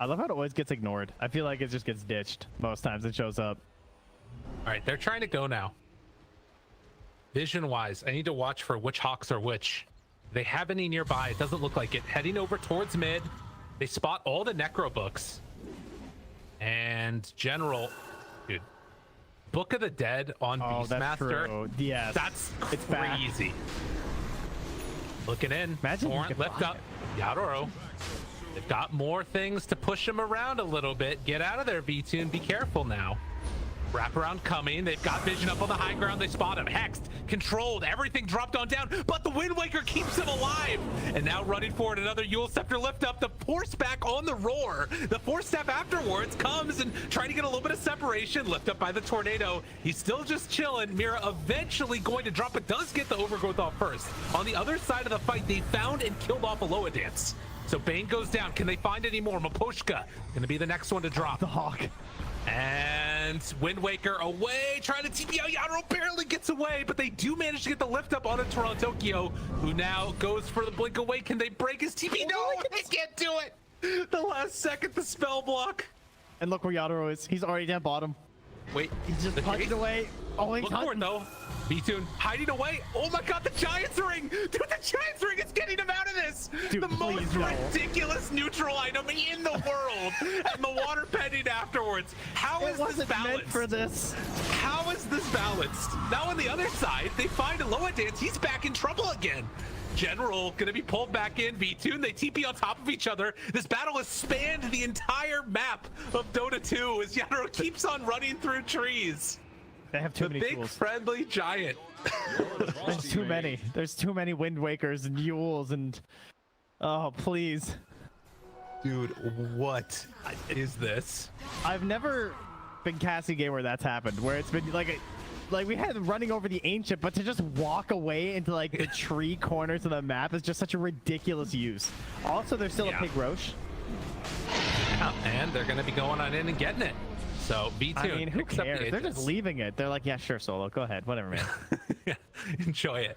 I love how it always gets ignored. I feel like it just gets ditched most times it shows up. All right, they're trying to go now. Vision-wise, I need to watch for which hawks are which. They have any nearby. It doesn't look like it. Heading over towards mid. They spot all the necro books. And general, dude. Book of the Dead on Beastmaster. Yes. That's it's crazy. Looking in. Imagine Torrent lift up. Yadoro. They've got more things to push him around a little bit. Get out of there, V-Tune. Be careful now. Wraparound coming. They've got vision up on the high ground. They spot him. Hexed, controlled, everything dropped on down, but the Wind Waker keeps him alive. And now running forward, another Yule Scepter lift up. The force back on the roar. The force step afterwards comes and trying to get a little bit of separation. Lift up by the tornado. He's still just chilling. Mira eventually going to drop, but does get the overgrowth off first. On the other side of the fight, they found and killed off a Loa Dance. So Bane goes down. Can they find any more? Maposhka gonna be the next one to drop. The Hawk. And Wind Waker away, trying to TP out. Yadoro barely gets away, but they do manage to get the lift up on a Toronto, Tokyo, who now goes for the blink away. Can they break his TP? No, they can't do it. The last second, the spell block. And look where Yadoro is. He's already down bottom. Wait, he's just punching away. Oh, he's look forward though. V-Tune hiding away. Oh my god, the Giant's Ring! Dude, the Giant's Ring is getting him out of this! Dude, the most ridiculous neutral item in the world! And the water pending afterwards. How is this balanced? Meant for this. How is this balanced? Now on the other side, they find a Loa Dance. He's back in trouble again. General gonna be pulled back in. V-Tune, they TP on top of each other. This battle has spanned the entire map of Dota 2 as Yadoro keeps on running through trees. They have too many big tools. Friendly Giant. There's too many. There's too many Wind Wakers and Yules and... Oh, please. Dude, what is this? I've never been casting a game where that's happened, where it's been like we had them running over the ancient, but to just walk away into like the tree corners of the map is just such a ridiculous use. Also, there's still a Pig Roche. Yeah, and they're gonna be going on in and getting it. So V2. I mean, who cares? They're just leaving it. They're like, yeah, sure, Solo, go ahead, whatever, man. Yeah, enjoy it.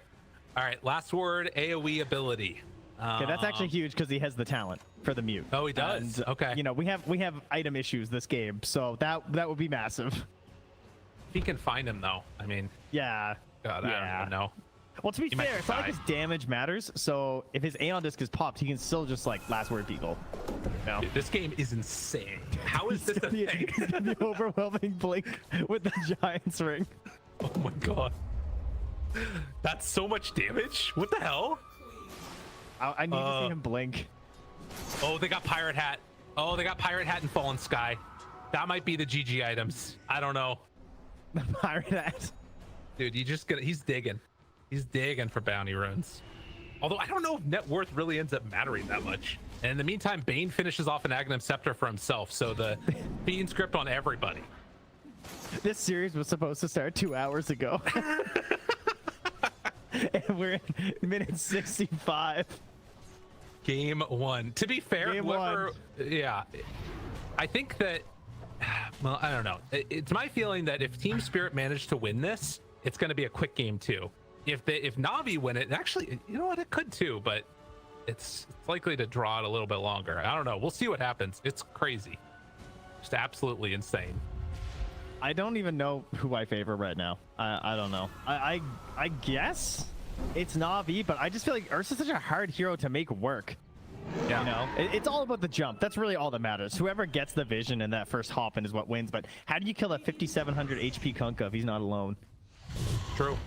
All right, last word, AoE ability. Okay, that's actually huge because he has the talent for the mute. Oh, he does. And, okay. You know, we have item issues this game, so that would be massive. If he can find him though, I mean. Yeah. God, I don't even know. Well, to be fair, it's not like his damage matters. So if his Aeon Disc is popped, he can still just like last word people. No. Dude, this game is insane. How is this a thing? The overwhelming blink with the Giant's Ring. Oh my god. That's so much damage. What the hell? I need to see him blink. Oh, they got Pirate Hat. Oh, they got Pirate Hat and Fallen Sky. That might be the GG items. I don't know. The Pirate Hat. Dude, he's digging. He's digging for bounty runes. Although I don't know if net worth really ends up mattering that much. And in the meantime, Bane finishes off an Aghanim Scepter for himself. So the Fiend script on everybody. This series was supposed to start 2 hours ago. And we're in minute 65. Game 1. To be fair, Game whoever, one. yeah, I think that, well, I don't know. It's my feeling that if Team Spirit managed to win this, it's going to be a quick game 2. If Navi win it, actually, you know what, it could too, but it's likely to draw it a little bit longer. I don't know. We'll see what happens. It's crazy. Just absolutely insane. I don't even know who I favor right now. I don't know. I guess it's Navi, but I just feel like Ursa's such a hard hero to make work. Yeah. You know, it's all about the jump. That's really all that matters. Whoever gets the vision in that first hop in is what wins. But how do you kill a 5,700 HP Kunkka if he's not alone? True.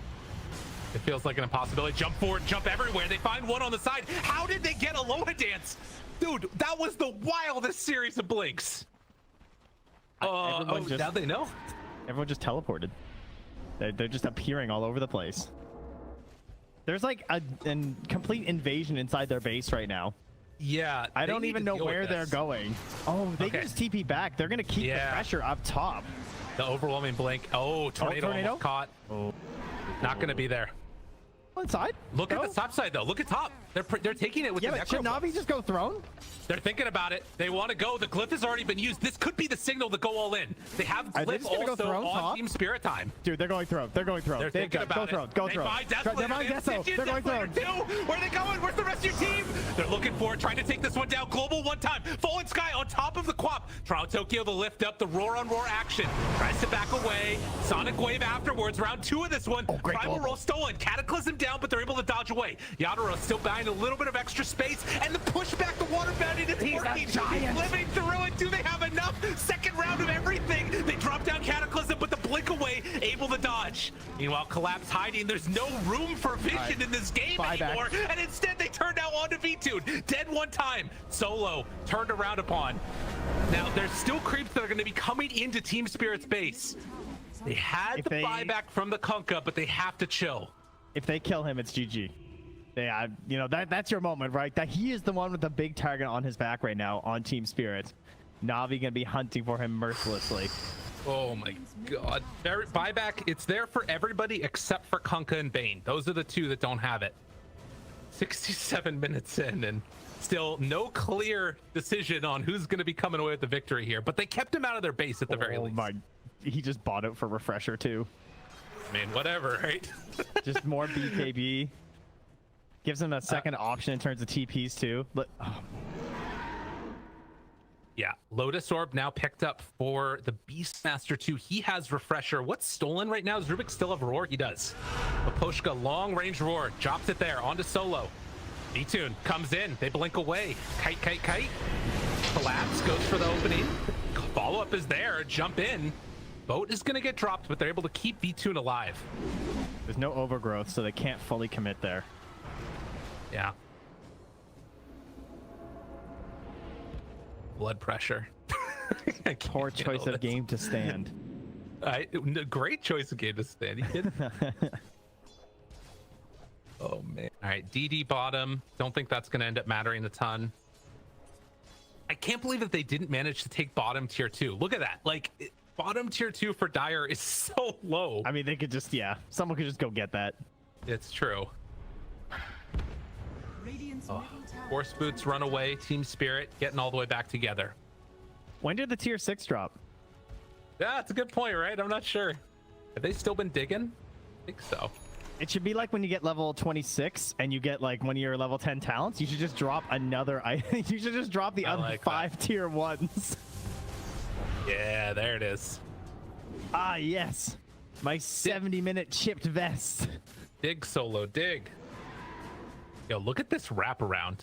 It feels like an impossibility. Jump forward, jump everywhere. They find one on the side. How did they get Aloha Dance? Dude, that was the wildest series of blinks. Now they know. Everyone just teleported. They're just appearing all over the place. There's like a complete invasion inside their base right now. Yeah. I don't even know where they're going. Oh, they can just TP back. They're going to keep the pressure up top. The overwhelming blink. Oh, tornado almost caught. Oh. Not going to be there. Inside? Look at the top side, though. Look at top. They're taking it with the but should Navi just go throne? They're thinking about it. They want to go. The glyph has already been used. This could be the signal to go all in. They have glyph also on Team Spirit time. Dude, they're going throne. They're going throne. They're thinking about go it. throne. Go throne. They're going Deso. They're going throne. Where are they going? Where's the rest of your team? They're looking for it, trying to take this one down. Global one time. Fallen Sky on top of the Quap. Toronto Tokyo the lift up. The roar on roar action. Tries to back away. Sonic Wave afterwards. Round 2 of this one. Primal roll stolen. Cataclysm down, but they're able to dodge away. Yadoro still buying a little bit of extra space, and the pushback, the water bounding is working. Living through it. Do they have enough? Second round of everything. They drop down Cataclysm, but the blink away, able to dodge. Meanwhile, Collapse hiding. There's no room for vision in this game anymore, and instead they turned out onto V-Tune. Dead one time. Solo turned around upon. Now, there's still creeps that are going to be coming into Team Spirit's base. They had the buyback from the Kunkka, but they have to chill. If they kill him, it's GG. Yeah, you know, that's your moment, right? That he is the one with the big target on his back right now on Team Spirit. Navi gonna be hunting for him mercilessly. Oh my god. Buyback, it's there for everybody except for Kunkka and Bane. Those are the two that don't have it. 67 minutes in, and still no clear decision on who's gonna be coming away with the victory here, but they kept him out of their base at the very least. He just bought it for refresher too. I mean, whatever, right? Just more BKB. Gives him a second option in terms of TPs too. Yeah, Lotus Orb now picked up for the Beastmaster 2. He has refresher. What's stolen right now? Does Rubik still have roar? He does. Maposhka, long range roar, drops it there onto Solo. V-Tune comes in. They blink away. Kite. Collapse goes for the opening. Follow up is there. Jump in. Boat is gonna get dropped, but they're able to keep V-Tune alive. There's no overgrowth, so they can't fully commit there. Yeah. Blood pressure. Poor choice of game to stand. Great choice of game to stand. You kidding? Oh man. All right, DD bottom. Don't think that's going to end up mattering a ton. I can't believe that they didn't manage to take bottom tier 2. Look at that. Like, bottom tier 2 for Dire is so low. I mean, they could just, someone could just go get that. It's true. Force Boots run away. Team Spirit getting all the way back together. When did the tier 6 drop? Yeah, that's a good point, right? I'm not sure. Have they still been digging? I think so. It should be like when you get level 26 and you get like one of your level 10 talents, you should just drop another item. You should just drop the other 5 tier 1s. Yeah, there it is. Ah, yes. My 70-minute chipped vest. Dig, Solo, dig. Yo, look at this wraparound.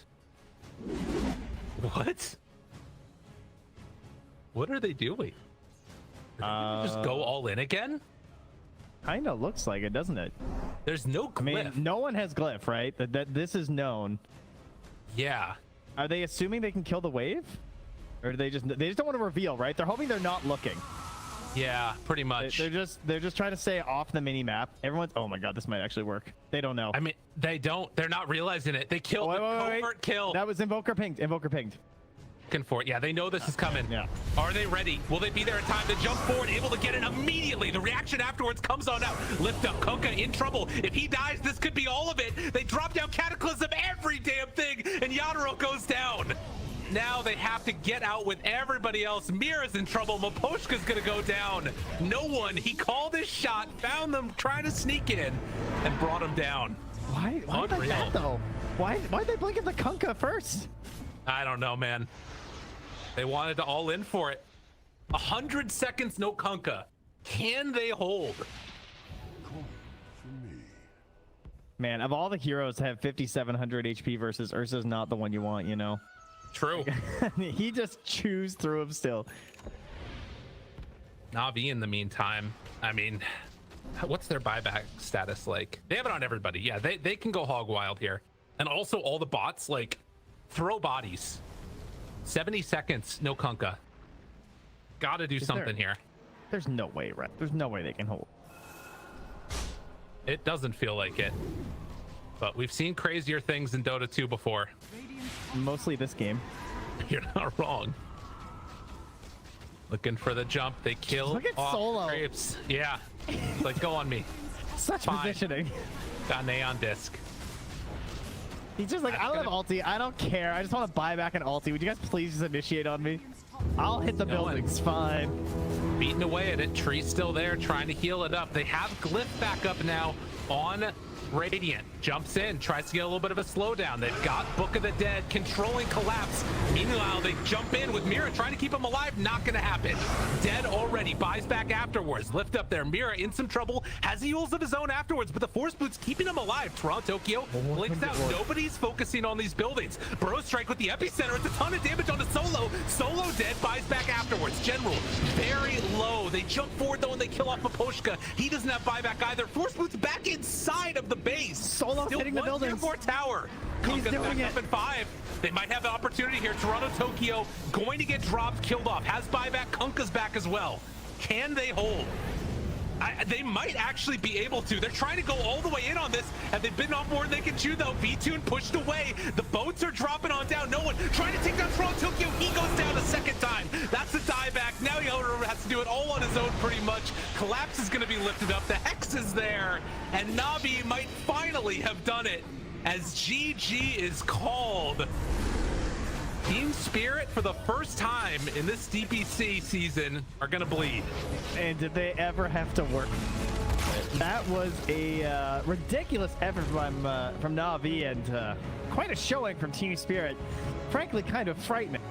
What? What are they doing? Are they just go all in again? Kinda looks like it, doesn't it? There's no glyph. I mean, no one has glyph, right? That this is known. Yeah. Are they assuming they can kill the wave? Or do they just don't want to reveal, right? They're hoping they're not looking. Yeah, pretty much. They're just trying to stay off the mini map. Everyone's, oh my god, this might actually work. They don't know. I mean, they don't. They're not realizing it. They killed the covert kill. That was Invoker pinged. Invoker pinged. looking for it. Yeah, they know this is coming. Yeah. Are they ready? Will they be there in time to jump forward, able to get it immediately? The reaction afterwards comes on out. Lift up, Kunkka in trouble. If he dies, this could be all of it. They drop down Cataclysm, every damn thing, and Yadro goes down. Now they have to get out with everybody else. Mira's in trouble. Maposhka's gonna go down. No one. He called his shot, found them trying to sneak in, and brought him down. Why like that though? Why'd they blink at the Kunkka first? I don't know, man. They wanted to all in for it. 100 seconds, no Kunkka. Can they hold? Man, of all the heroes to have 5,700 HP versus Ursa's not the one you want, you know? True. He just chews through him still. Navi, in the meantime, I mean, what's their buyback status like? They have it on everybody. Yeah, they can go hog wild here. And also all the bots, like, throw bodies. 70 seconds, no Kunkka. Gotta do something here. There's no way, right? There's no way they can hold. It doesn't feel like it. But we've seen crazier things in Dota 2 before. Mostly this game. You're not wrong. Looking for the jump. They kill Look at off Solo. Grapes. Yeah. It's like, go on me. Such Fine. positioning. Got Neon Disc. He's just like, I don't have ulti. I don't care. I just want to buy back an ulti. Would you guys please just initiate on me? I'll hit the buildings. Fine. Beating away at it. Tree's still there, trying to heal it up. They have Glyph back up now on Radiant. Jumps in, tries to get a little bit of a slowdown. They've got Book of the Dead controlling collapse. Meanwhile, they jump in with Mira trying to keep him alive. Not gonna happen. Dead already, buys back afterwards. Lift up there. Mira in some trouble, has heals of his own afterwards, but the Force Boots keeping him alive. Toronto Tokyo blinks out. Nobody's focusing on these buildings. Bro strike with the epicenter. It's a ton of damage on the Solo. Solo dead, buys back afterwards. General very low. They jump forward though and they kill off Maposhka. He doesn't have buyback either. Force Boots back inside of the base. Solo hitting the buildings. Tier 4 tower. He's doing it. Up in 5. They might have the opportunity here. Toronto Tokyo going to get dropped, killed off. Has buyback. Kunkka's back as well. Can they hold? They might actually be able to. They're trying to go all the way in on this, and they've been off more than they can chew, though. B-Tune pushed away. The boats are dropping on down. No one trying to take down Toronto Tokyo. He goes down a second time. That's a dieback. Now Yoda has to do it all on his own, pretty much. Collapse is going to be lifted up. The Hex is there, and Navi might finally have done it, as GG is called. Team Spirit, for the first time in this DPC season, are gonna bleed. And did they ever have to work? That was a ridiculous effort from Navi, and quite a showing from Team Spirit. Frankly, kind of frightening.